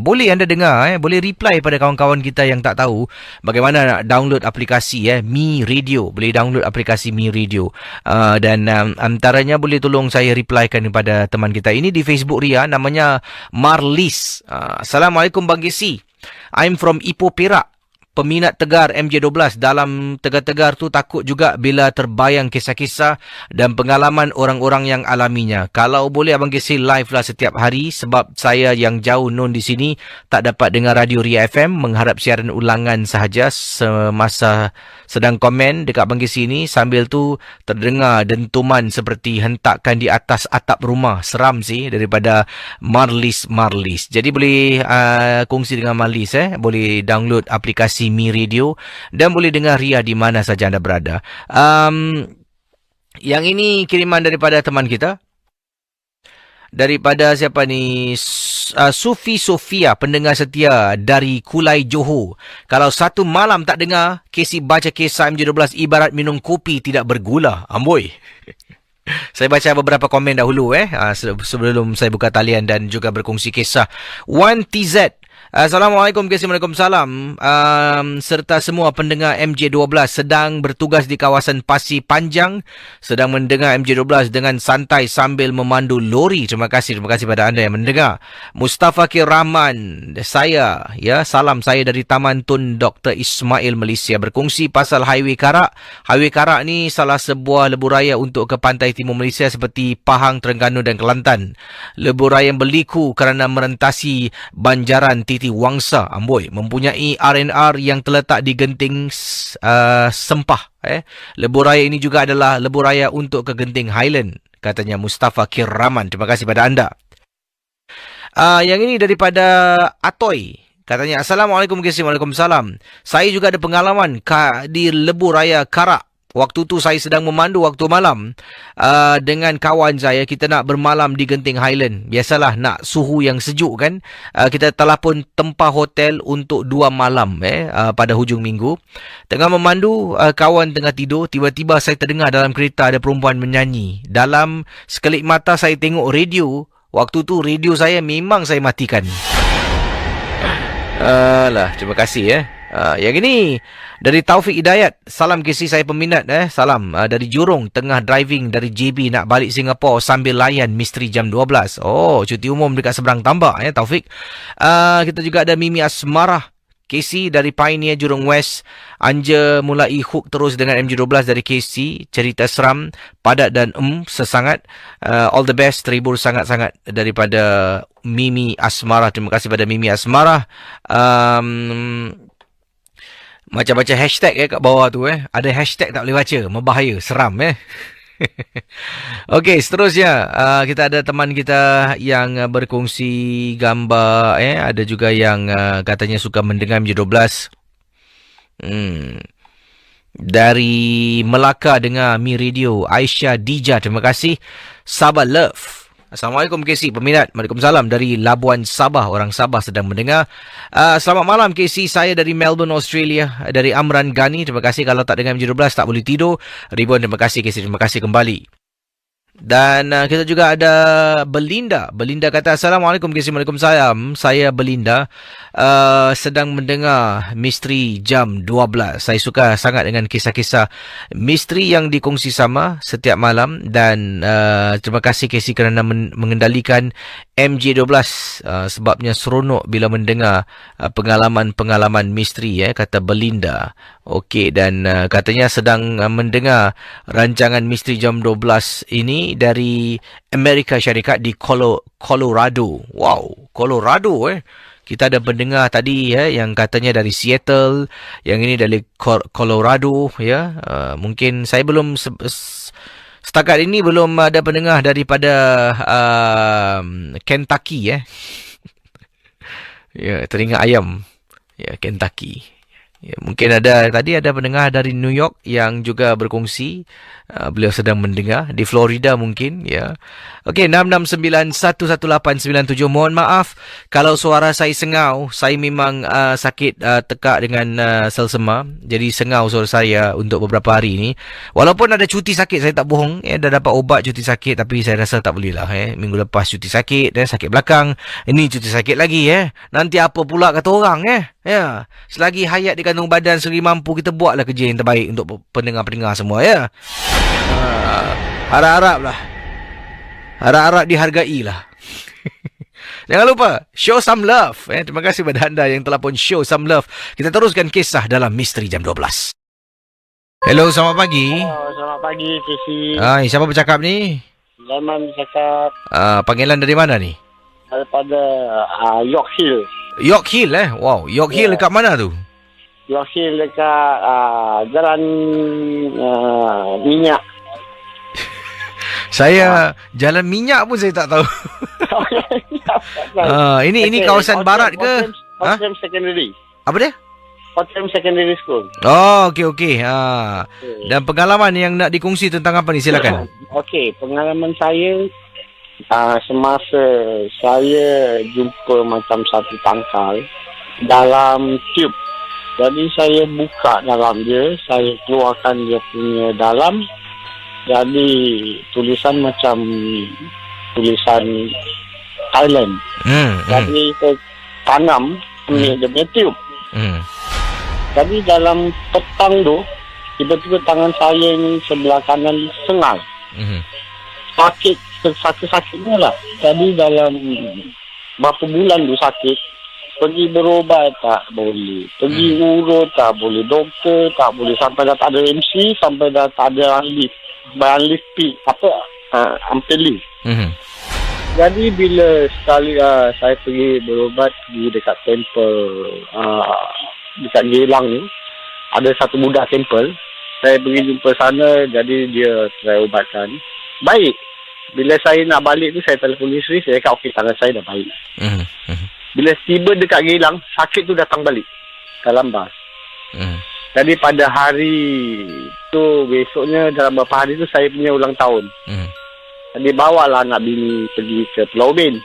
S1: Boleh anda dengar, boleh reply pada kawan-kawan kita yang tak tahu bagaimana nak download aplikasi Mi Radio. Boleh download aplikasi Mi Radio, dan antaranya boleh tolong saya replykan kepada teman kita ini di Facebook Ria, namanya Marlis. Assalamualaikum Bang Gesi, I'm from Ipoh Perak. peminat tegar MJ12 dalam tegar-tegar tu takut juga bila terbayang kisah-kisah dan pengalaman orang-orang yang alaminya. Kalau boleh Abang Casey live lah setiap hari sebab saya yang jauh non di sini tak dapat dengar radio Ria FM, mengharap siaran ulangan sahaja semasa sedang komen dekat Abang Casey ni. Sambil tu terdengar dentuman seperti hentakan di atas atap rumah. Seram sih, daripada Marlis. Jadi boleh kongsi dengan Marlis, boleh download aplikasi Mi Radio dan boleh dengar Ria di mana saja anda berada. Yang ini kiriman daripada teman kita, daripada siapa ni, Sufi Sofia, pendengar setia dari Kulai Johor. Kalau satu malam tak dengar Casey baca kisah MJ12 ibarat minum kopi tidak bergula. Amboi. Saya baca beberapa komen dahulu sebelum saya buka talian dan juga berkongsi kisah. 1TZ, Assalamualaikum, Waalaikumsalam. Serta semua pendengar MJ12 sedang bertugas di kawasan Pasir Panjang, sedang mendengar MJ12 dengan santai sambil memandu lori. Terima kasih pada anda yang mendengar. Mustafa Kir Rahman, saya, salam saya dari Taman Tun Dr. Ismail, Malaysia, berkongsi pasal Highway Karak. Highway Karak ni salah sebuah lebuh raya untuk ke pantai timur Malaysia seperti Pahang, Terengganu dan Kelantan. Lebuh raya yang berliku kerana merentasi Banjaran Titi Wangsa, Amboi, mempunyai R&R yang terletak di Genting Sempah. Lebuh raya ini juga adalah lebuh raya untuk ke Genting Highland, katanya Mustafa Kir Rahman. Terima kasih pada anda. Yang ini daripada Atoy. Katanya, Assalamualaikum, Waalaikumsalam. Saya juga ada pengalaman di lebuh raya Karak. Waktu tu saya sedang memandu waktu malam dengan kawan saya. Kita nak bermalam di Genting Highland. Biasalah nak suhu yang sejuk kan. Kita telah pun tempah hotel untuk 2 malam pada hujung minggu. Tengah memandu, kawan tengah tidur. Tiba-tiba saya terdengar dalam kereta ada perempuan menyanyi. Dalam sekelip mata saya tengok radio. Waktu tu radio saya memang saya matikan. Terima kasih yang ini dari Taufik Hidayat. Salam Casey, saya peminat salam dari Jurong, tengah driving dari JB nak balik Singapura sambil layan misteri jam 12. Oh, cuti umum dekat seberang tambak Taufik. Kita juga ada Mimi Asmarah. Casey dari Pioneer Jurong West. Anja mulai hook terus dengan MJ12 dari Casey. Cerita seram, padat dan sesangat. All the best, terhibur sangat-sangat daripada Mimi Asmarah. Terima kasih pada Mimi Asmarah. Macam baca hashtag kat bawah tu Ada hashtag tak boleh baca, membahaya, seram Okey, seterusnya kita ada teman kita yang berkongsi gambar ada juga yang katanya suka mendengar MJ12 dari Melaka dengar Mi Radio. Aisyah Dija, terima kasih. Sabah Love, Assalamualaikum Casey, peminat. Waalaikumsalam dari Labuan Sabah, orang Sabah sedang mendengar. Selamat malam Casey, saya dari Melbourne, Australia, dari Amran Ghani. Terima kasih. Kalau tak dengar MJ12 tak boleh tidur. Ribuan terima kasih Casey, terima kasih kembali. Dan kita juga ada Belinda. Belinda kata, Assalamualaikum Casey, Waalaikumsalam. Saya Belinda, sedang mendengar misteri jam 12. Saya suka sangat dengan kisah-kisah misteri yang dikongsi sama setiap malam. Dan terima kasih Casey kerana mengendalikan MJ12. Sebabnya seronok bila mendengar pengalaman-pengalaman misteri, kata Belinda. Okey, dan katanya sedang mendengar rancangan misteri jam 12 ini dari Amerika Syarikat di Colorado. Wow, Colorado Kita ada pendengar tadi yang katanya dari Seattle, yang ini dari Colorado mungkin saya belum setakat ini belum ada pendengar daripada Kentucky teringat ayam. Kentucky. Mungkin tadi ada pendengar dari New York yang juga berkongsi. Beliau sedang mendengar di Florida mungkin Okey, 669-11897. Mohon maaf kalau suara saya sengau. Saya memang sakit tekak dengan sel sema. Jadi sengau suara saya untuk beberapa hari ini. Walaupun ada cuti sakit, saya tak bohong dah dapat ubat cuti sakit, tapi saya rasa tak boleh lah minggu lepas cuti sakit sakit belakang. Ini cuti sakit lagi Nanti apa pula kata orang selagi hayat di kandung badan, selagi mampu, kita buatlah kerja yang terbaik untuk pendengar-pendengar semua harap-harap lah. Harap-harap dihargai lah. Jangan lupa, show some love. Terima kasih kepada anda yang telah pun show some love. Kita teruskan kisah dalam Misteri Jam 12. Hello, selamat pagi.
S3: Selamat pagi, Casey.
S1: Hai, siapa bercakap ni?
S3: Zaman bercakap
S1: Panggilan dari mana ni?
S3: daripada York Hill.
S1: York Hill Wow, York Hill dekat mana tu?
S3: York Hill dekat Jalan Minyak.
S1: Saya Jalan Minyak pun saya tak tahu. Ini kawasan barat ke?
S3: Outram Secondary.
S1: Apa dia?
S3: Outram Secondary School.
S1: Oh, okey. Dan pengalaman yang nak dikongsi tentang apa ni, silakan.
S3: Okey, pengalaman saya semasa saya jumpa macam satu tangkal dalam tube. Jadi saya buka dalam dia, saya keluarkan dia punya dalam. Jadi tulisan macam tulisan Thailand. Jadi saya tanam dia punya tube. Jadi dalam petang tu, tiba-tiba tangan saya ni sebelah kanan sengal. Sakit-sakitnya lah. Jadi dalam berapa bulan tu sakit, pergi berobat tak boleh, pergi urut tak boleh, doktor tak boleh, sampai dah tak ada MC, sampai dah tak ada lift. Bayang lift P, ampeli. Jadi bila sekali saya pergi berobat di dekat temple dekat Geylang ni, ada satu budak temple. Saya pergi jumpa sana, jadi dia try ubatkan. Baik. Bila saya nak balik tu, saya telefon isteri, saya kata okey, tangan saya dah baik. Bila tiba dekat Geylang, sakit tu datang balik dalam bas. Jadi pada hari tu, besoknya dalam beberapa hari tu saya punya ulang tahun. Jadi bawalah anak bini pergi ke Pulau Ubin.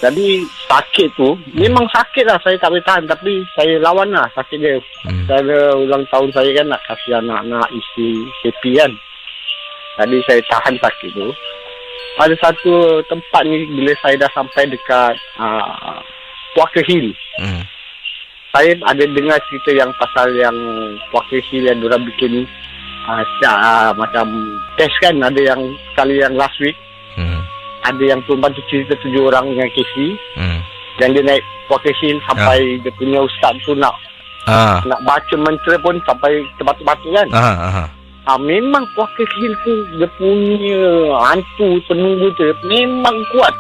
S3: Jadi sakit tu memang sakit lah, saya tak boleh tahan, tapi saya lawan lah sakit dia. Cara ulang tahun saya kan nak kasih anak-anak isi happy kan. Jadi saya tahan sakit tu. Ada satu tempat ni, bila saya dah sampai dekat Walker Hill, saya ada dengar cerita yang pasal yang Walker Hill yang diorang bikin ni, macam test kan. Ada yang sekali yang last week, ada yang perempuan tu cerita 7 orang dengan Casey, yang dia naik Walker Hill sampai dia punya ustaz tu nak baca mantra pun sampai terbatuk-batuk kan. Memang Walker Hill tu dia punya hantu penunggu tu memang kuat.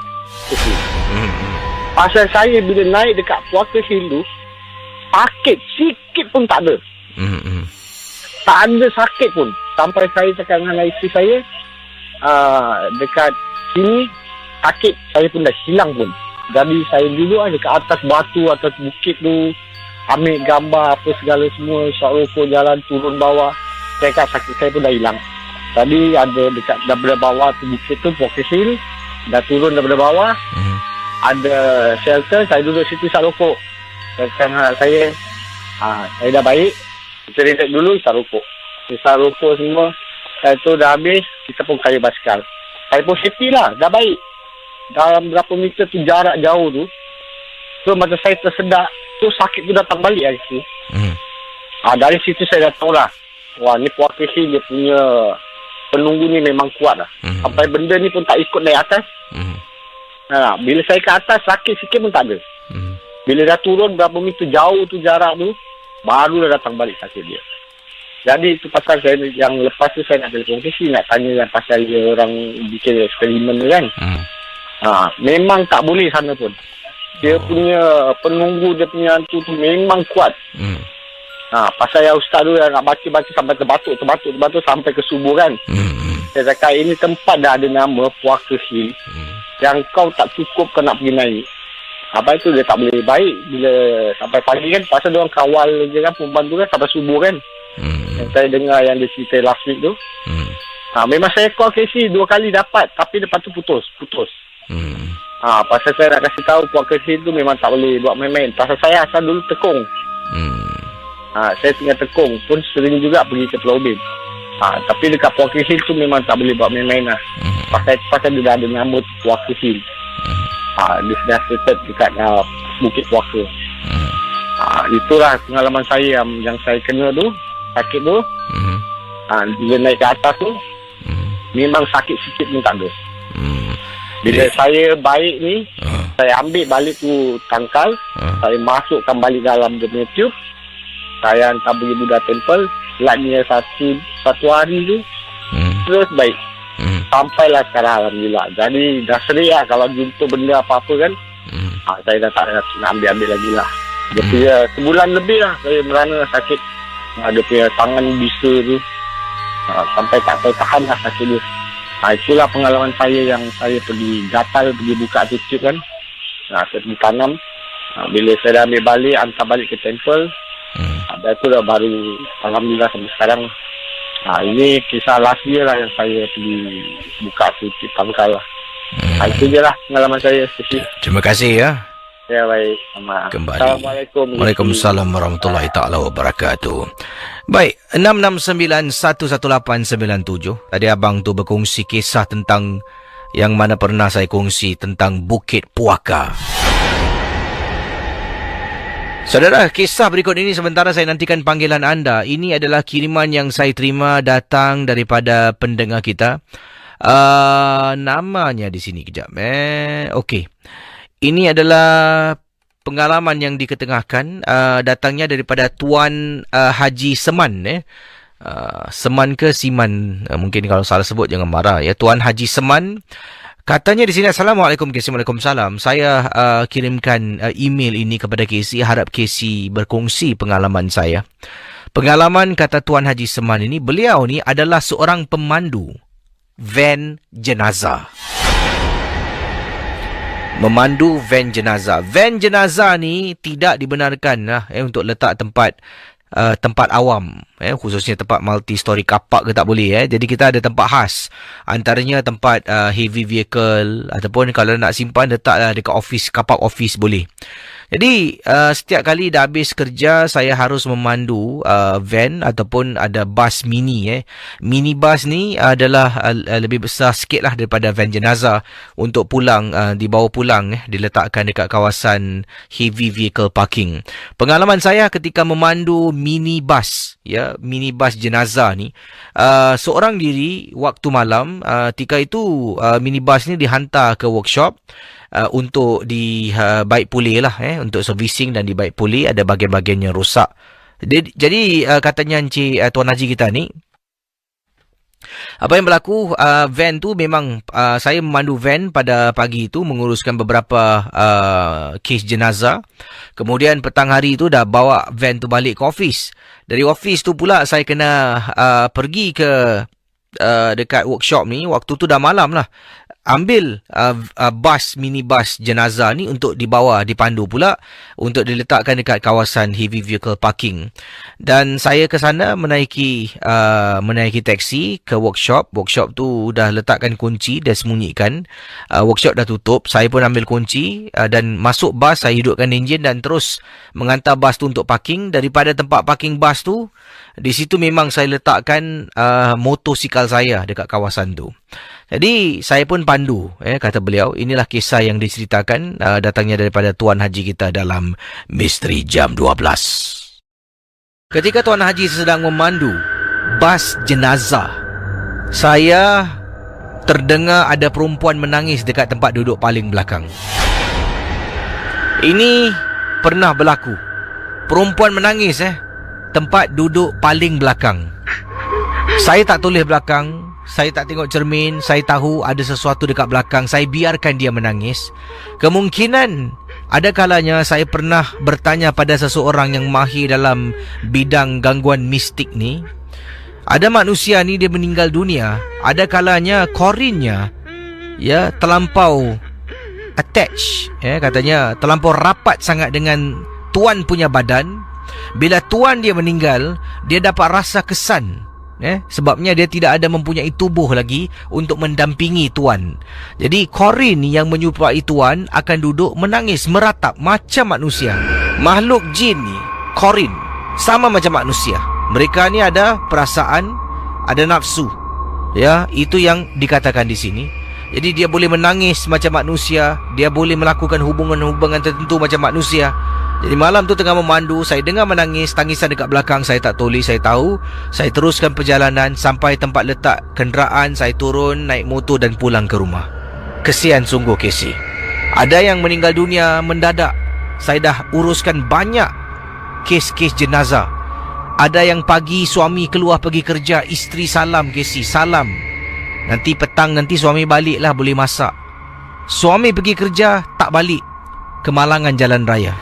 S3: Pasal saya bila naik dekat Walker Hill tu, sakit sikit pun tak ada. Tak ada sakit pun. Sampai saya cakap dengan isteri saya, dekat sini sakit saya pun dah hilang pun. Jadi saya duduk dekat atas batu, atas bukit tu, ambil gambar apa segala semua, isyak rokok jalan turun bawah. Saya kata sakit saya pun dah hilang. Tadi ada dekat daripada bawah tu bukit tu, Walker Hill, dah turun daripada bawah, ada shelter, saya duduk situ isyak rokok. Saya dah baik, kita relax dulu, isyak rokok semua. Saya tu dah habis, kita pun kaya basikal. Saya pun happy lah, dah baik. Dalam berapa meter tu jarak jauh tu, so macam saya tersedak, tu sakit tu datang balik hari tu. Dari situ saya dah tahu lah, wah ni Walker Hill dia punya penunggu ni memang kuat lah. Sampai benda ni pun tak ikut naik atas. Bila saya ke atas, sakit sikit pun tak ada. Bila dah turun berapa meter jauh tu jarak tu, baru dah datang balik sakit dia. Jadi itu pasal saya, yang lepas tu saya nak telefon Casey, nak tanya yang pasal dia orang bikin eksperimen tu kan. Memang tak boleh sana pun. Dia punya penunggu, dia punya hantu tu memang kuat. Pasal yang ustaz tu yang nak baca-baca sampai terbatuk sampai ke subuh kan. Saya cakap ini tempat dah ada nama Walker Hill, yang kau tak cukup kau nak pergi naik. Apa itu dia tak boleh baik bila sampai pagi kan. Pasal dia orang kawal je kan, perempuan tu kan sampai subuh kan. Yang saya dengar yang dia cerita last week tu. Memang saya call Casey 2 kali dapat, tapi lepas tu putus. Pasal saya nak kasih tahu Walker Hill tu memang tak boleh buat main-main. Pasal saya asal dulu tekong. Saya tinggal tekong pun sering juga pergi ke Pulau Ubin. Tapi dekat Walker Hill tu memang tak boleh buat main-main lah. Pasal dia dah ada nama Walker Hill. Dia sudah settle dekat Bukit Walker. Itulah pengalaman saya yang saya kena tu, sakit tu. Bila naik ke atas tu, memang sakit sikit pun tak ada. Bila saya baik ni, Saya ambil balik tu tangkal, saya masukkan balik dalam dia punya tube, saya hantar pergi Buddha Temple. Latnya satu hari tu terus baik. Sampailah sekarang, alhamdulillah. Jadi dah sering lah kalau jumpa benda apa-apa kan, saya dah tak nak ambil lagi lah. Dia punya sebulan lebih lah saya merana sakit. Dia punya tangan bisa tu, sampai tak tahu tahan lah sakit dia. Itulah pengalaman saya yang saya pergi gatal, pergi buka tutup kan. Saya pergi tanam. Bila saya dah ambil balik, hantar balik ke temple, dan itu dah baru, alhamdulillah sampai sekarang. Ini kisah last year lah yang saya pergi buka tutup tangkal lah. Itu je lah pengalaman saya.
S1: Terima kasih ya.
S3: Ya, baik. Sama.
S1: Kembali.
S3: Assalamualaikum.
S1: Waalaikumsalam warahmatullahi ta'ala wabarakatuh. Baik, 6691897. Tadi abang tu berkongsi kisah tentang yang mana pernah saya kongsi tentang Bukit Puaka. Saudara, kisah berikut ini sementara saya nantikan panggilan anda. Ini adalah kiriman yang saya terima datang daripada pendengar kita. Namanya di sini kejap. Okey. Ini adalah pengalaman yang diketengahkan, datangnya daripada Tuan Haji Seman. Seman ke Siman? Mungkin kalau salah sebut jangan marah ya. Tuan Haji Seman. Katanya di sini, Assalamualaikum KC. Waalaikumsalam. Saya kirimkan email ini kepada KC. Harap KC berkongsi pengalaman saya. Pengalaman kata Tuan Haji Seman ini, beliau ni adalah seorang pemandu van jenazah. Memandu van jenazah. Van jenazah ni tidak dibenarkan lah, untuk letak tempat awam, khususnya tempat multi-story kapak ke tak boleh. Jadi kita ada tempat khas. Antaranya tempat heavy vehicle, ataupun kalau nak simpan letaklah dekat office, kapak office boleh. Jadi setiap kali dah habis kerja, saya harus memandu van ataupun ada bas mini. Mini bus ni adalah lebih besar sikit lah daripada van jenazah. Untuk pulang, dibawa pulang, diletakkan dekat kawasan heavy vehicle parking. Pengalaman saya ketika memandu mini bus, mini bus jenazah ni, seorang diri waktu malam, ketika itu mini bus ni dihantar ke workshop untuk dibaik pulih lah, untuk servicing dan dibaik pulih. Ada bahagian-bahagian yang rosak. Jadi katanya Encik Tuan Haji kita ni, apa yang berlaku, van tu memang saya memandu van pada pagi itu, menguruskan beberapa kes jenazah. Kemudian petang hari tu dah bawa van tu balik ke office. Dari office tu pula saya kena pergi ke dekat workshop ni. Waktu tu dah malam lah. Ambil mini bus jenazah ni untuk dibawa, dipandu pula untuk diletakkan dekat kawasan heavy vehicle parking. Dan saya ke sana menaiki taksi ke workshop. Workshop tu dah letakkan kunci, dah sembunyikan. Workshop dah tutup. Saya pun ambil kunci dan masuk bus. Saya hidupkan enjin dan terus mengantar bus tu untuk parking. Daripada tempat parking bus tu, di situ memang saya letakkan motosikal saya dekat kawasan tu. Jadi saya pun pandu, kata beliau. Inilah kisah yang diceritakan, datangnya daripada Tuan Haji kita dalam Misteri Jam 12. Ketika Tuan Haji sedang memandu bas jenazah, saya terdengar ada perempuan menangis dekat tempat duduk paling belakang. Ini pernah berlaku. Perempuan menangis tempat duduk paling belakang. Saya tak toleh belakang. Saya tak tengok cermin. Saya tahu ada sesuatu dekat belakang. Saya biarkan dia menangis. Kemungkinan ada kalanya saya pernah bertanya pada seseorang yang mahir dalam bidang gangguan mistik ni. Ada manusia ni dia meninggal dunia. Ada kalanya korinnya terlampau attach, katanya terlampau rapat sangat dengan tuan punya badan. Bila tuan dia meninggal, dia dapat rasa kesan. Sebabnya dia tidak ada mempunyai tubuh lagi untuk mendampingi tuan. Jadi korin yang menyerupai tuan akan duduk menangis meratap macam manusia. Makhluk jin ni, korin, sama macam manusia. Mereka ni ada perasaan, ada nafsu. Itu yang dikatakan di sini. Jadi dia boleh menangis macam manusia, dia boleh melakukan hubungan-hubungan tertentu macam manusia. Jadi malam tu tengah memandu, saya dengar menangis, tangisan dekat belakang. Saya tak toleh, saya tahu. Saya teruskan perjalanan sampai tempat letak kenderaan. Saya turun, naik motor dan pulang ke rumah. Kesian sungguh Casey. Ada yang meninggal dunia mendadak. Saya dah uruskan banyak kes-kes jenazah. Ada yang pagi suami keluar pergi kerja, isteri salam, Casey, salam. Nanti petang nanti suami balik lah, boleh masak. Suami pergi kerja, tak balik, kemalangan jalan raya.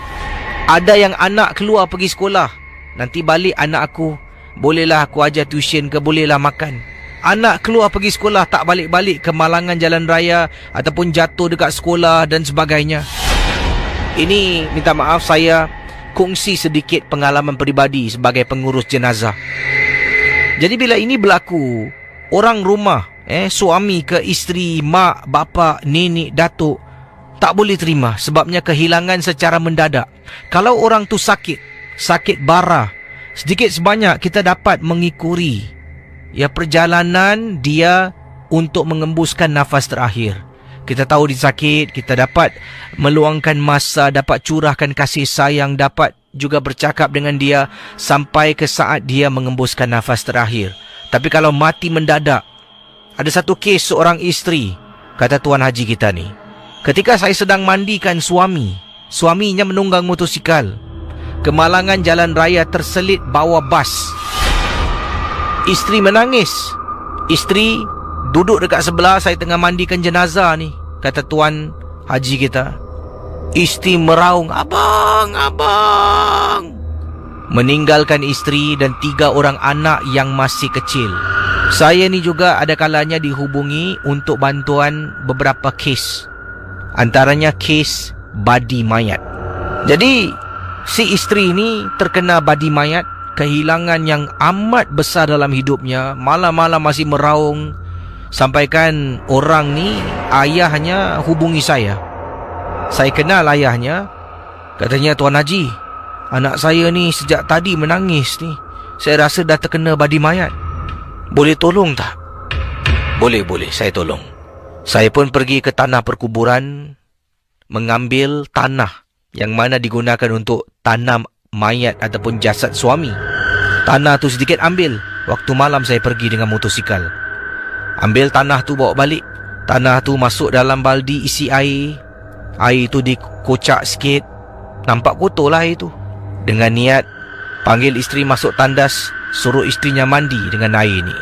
S1: Ada yang anak keluar pergi sekolah, nanti balik anak aku, bolehlah aku ajar tuition ke, bolehlah makan. Anak keluar pergi sekolah, tak balik-balik, kemalangan jalan raya ataupun jatuh dekat sekolah dan sebagainya. Ini minta maaf, saya kongsi sedikit pengalaman peribadi sebagai pengurus jenazah. Jadi bila ini berlaku, orang rumah, suami ke isteri, mak, bapa, nenek, datuk, tak boleh terima sebabnya kehilangan secara mendadak. Kalau orang tu sakit bara, sedikit sebanyak kita dapat mengikuri perjalanan dia untuk mengembuskan nafas terakhir. Kita tahu dia sakit, kita dapat meluangkan masa, dapat curahkan kasih sayang, dapat juga bercakap dengan dia sampai ke saat dia mengembuskan nafas terakhir. Tapi kalau mati mendadak, ada satu kes seorang isteri, kata Tuan Haji kita ni, ketika saya sedang mandikan suaminya menunggang motosikal, kemalangan jalan raya terselit bawah bas. Isteri menangis. Isteri duduk dekat sebelah saya tengah mandikan jenazah ni, kata Tuan Haji kita. Isteri meraung, abang. Meninggalkan isteri dan 3 orang anak yang masih kecil. Saya ni juga ada kalanya dihubungi untuk bantuan beberapa kes, antaranya kes badi mayat. Jadi si isteri ni terkena badi mayat, kehilangan yang amat besar dalam hidupnya. Malam-malam masih meraung. Sampaikan orang ni, ayahnya hubungi saya. Saya kenal ayahnya. Katanya, Tuan Haji, anak saya ni sejak tadi menangis ni. Saya rasa dah terkena badi mayat. Boleh tolong tak? Boleh, saya tolong. Saya pun pergi ke tanah perkuburan, mengambil tanah yang mana digunakan untuk tanam mayat ataupun jasad suami. Tanah tu sedikit ambil. Waktu malam saya pergi dengan motosikal. Ambil tanah tu, bawa balik. Tanah tu masuk dalam baldi isi air. Air tu dikocak sikit. Nampak kotor lah air tu. Dengan niat panggil isteri masuk tandas, suruh isterinya mandi dengan air ni.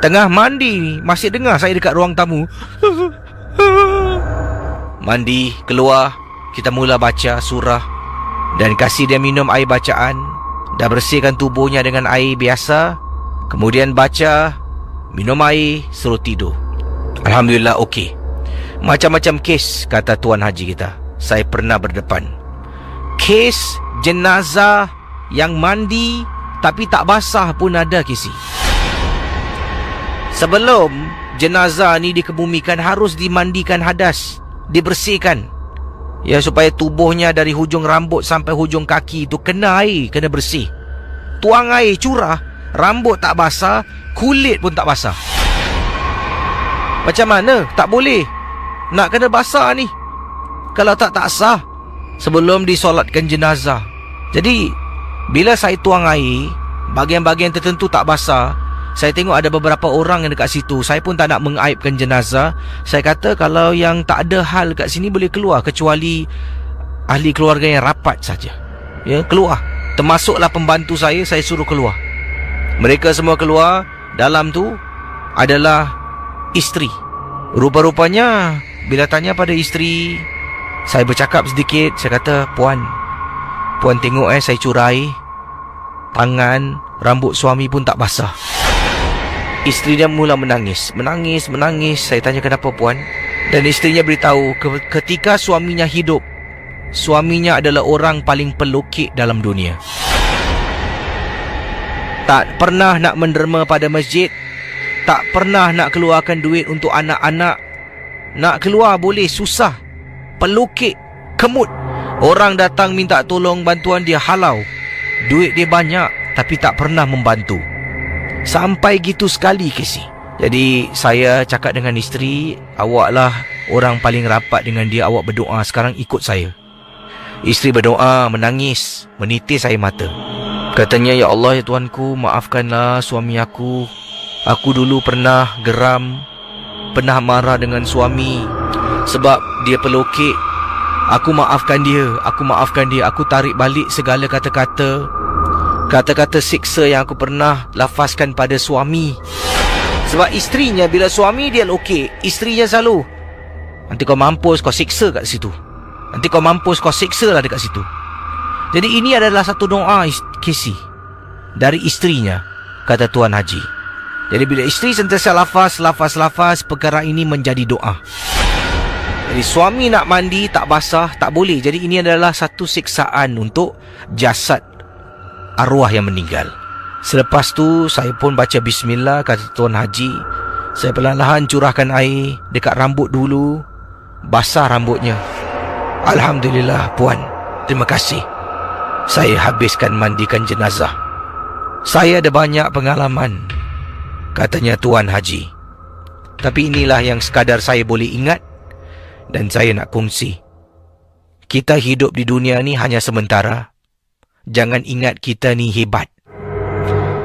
S1: Tengah mandi ni, masih dengar saya dekat ruang tamu. Mandi, keluar, kita mula baca surah dan kasih dia minum air bacaan. Dah bersihkan tubuhnya dengan air biasa. Kemudian baca, minum air, suruh tidur. Alhamdulillah okey. Macam-macam kes, kata Tuan Haji kita, saya pernah berdepan. Kes jenazah yang mandi tapi tak basah pun ada, Kisi. Sebelum jenazah ni dikebumikan, harus dimandikan hadas, dibersihkan, supaya tubuhnya dari hujung rambut sampai hujung kaki tu kena air, kena bersih. Tuang air, curah, rambut tak basah, kulit pun tak basah. Macam mana? Tak boleh. Nak kena basah ni. Kalau tak sah sebelum disolatkan jenazah. Jadi bila saya tuang air, bahagian-bahagian tertentu tak basah, saya tengok ada beberapa orang yang dekat situ. Saya pun tak nak mengaibkan jenazah. Saya kata kalau yang tak ada hal kat sini boleh keluar, kecuali ahli keluarga yang rapat saja. Keluar. Termasuklah pembantu saya suruh keluar. Mereka semua keluar. Dalam tu adalah isteri. Rupa-rupanya bila tanya pada isteri, saya bercakap sedikit. Saya kata, Puan tengok saya curah air, tangan, rambut suami pun tak basah. Isteri dia mula menangis. Saya tanya, kenapa Puan? Dan isterinya beritahu, ketika suaminya hidup, suaminya adalah orang paling pelukik dalam dunia. Tak pernah nak menderma pada masjid, tak pernah nak keluarkan duit untuk anak-anak. Nak keluar boleh, susah. Pelukik, kemut. Orang datang minta tolong, bantuan dia halau. Duit dia banyak, tapi tak pernah membantu. Sampai gitu sekali, Casey. Jadi saya cakap dengan isteri, awaklah orang paling rapat dengan dia, awak berdoa, sekarang ikut saya. Isteri berdoa, menangis, menitis air mata. Katanya, ya Allah, ya Tuanku, maafkanlah suami aku. Aku dulu pernah geram, pernah marah dengan suami sebab dia pelukik, Aku maafkan dia. Aku tarik balik segala kata-kata siksa yang aku pernah lafazkan pada suami. Sebab isterinya, bila suami dia okey, isterinya selalu, nanti kau mampus, kau siksa kat situ. Nanti kau mampus, kau siksa lah dekat situ. Jadi ini adalah satu doa Casey dari isterinya, kata Tuan Haji. Jadi bila isteri sentiasa lafaz, perkara ini menjadi doa. Jadi suami nak mandi tak basah, tak boleh. Jadi ini adalah satu siksaan untuk jasad arwah yang meninggal. Selepas tu saya pun baca bismillah, kata Tuan Haji. Saya perlahan-lahan curahkan air dekat rambut dulu, basah rambutnya. Alhamdulillah puan, terima kasih. Saya habiskan mandikan jenazah. Saya ada banyak pengalaman, katanya Tuan Haji. Tapi inilah yang sekadar saya boleh ingat dan saya nak kongsi. Kita hidup di dunia ni hanya sementara. Jangan ingat kita ni hebat.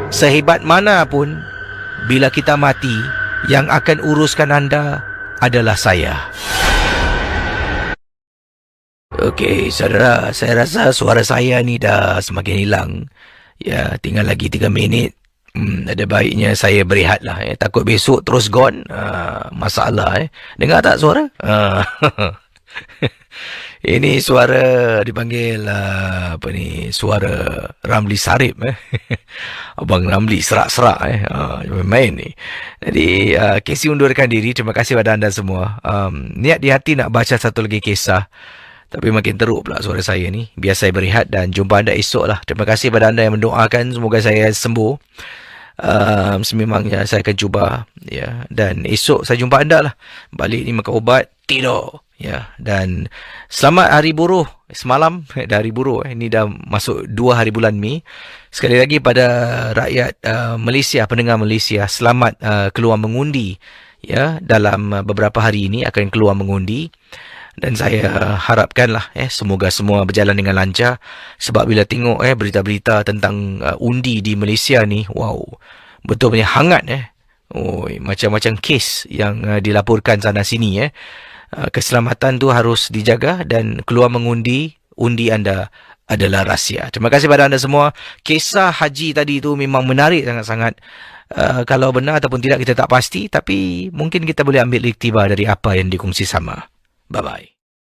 S1: Sehebat mana pun, bila kita mati, yang akan uruskan anda adalah saya. Okey, saudara, saya rasa suara saya ni dah semakin hilang. Ya, tinggal lagi 3 minit. Ada baiknya saya berehat lah. Takut besok terus gone. Masalah. Dengar tak suara? Ini suara dipanggil apa ni? Suara Ramli Sarip. Abang Ramli serak-serak. Main ni. Jadi Casey undurkan diri. Terima kasih pada anda semua. Niat di hati nak baca satu lagi kisah. Tapi makin teruk pula suara saya ni. Biar saya berehat dan jumpa anda esok lah. Terima kasih pada anda yang mendoakan. Semoga saya sembuh. Sememangnya saya akan cuba. Ya. Dan esok saya jumpa anda lah. Balik ni makan ubat. Tidur. Ya. Dan selamat hari buruh. Semalam dah hari buruh. Ini dah masuk 2 hari bulan Mei. Sekali lagi pada rakyat Malaysia, pendengar Malaysia. Selamat keluar mengundi. Ya. Dalam beberapa hari ini akan keluar mengundi. Dan saya harapkanlah semoga semua berjalan dengan lancar. Sebab bila tengok berita-berita tentang undi di Malaysia ni, wow, betul punya hangat macam-macam kes yang dilaporkan sana sini. Keselamatan tu harus dijaga dan keluar mengundi, undi anda adalah rahsia. Terima kasih pada anda semua. Kisah haji tadi tu memang menarik sangat-sangat. Kalau benar ataupun tidak kita tak pasti, tapi mungkin kita boleh ambil iktibar dari apa yang dikongsi sama. Bye-bye.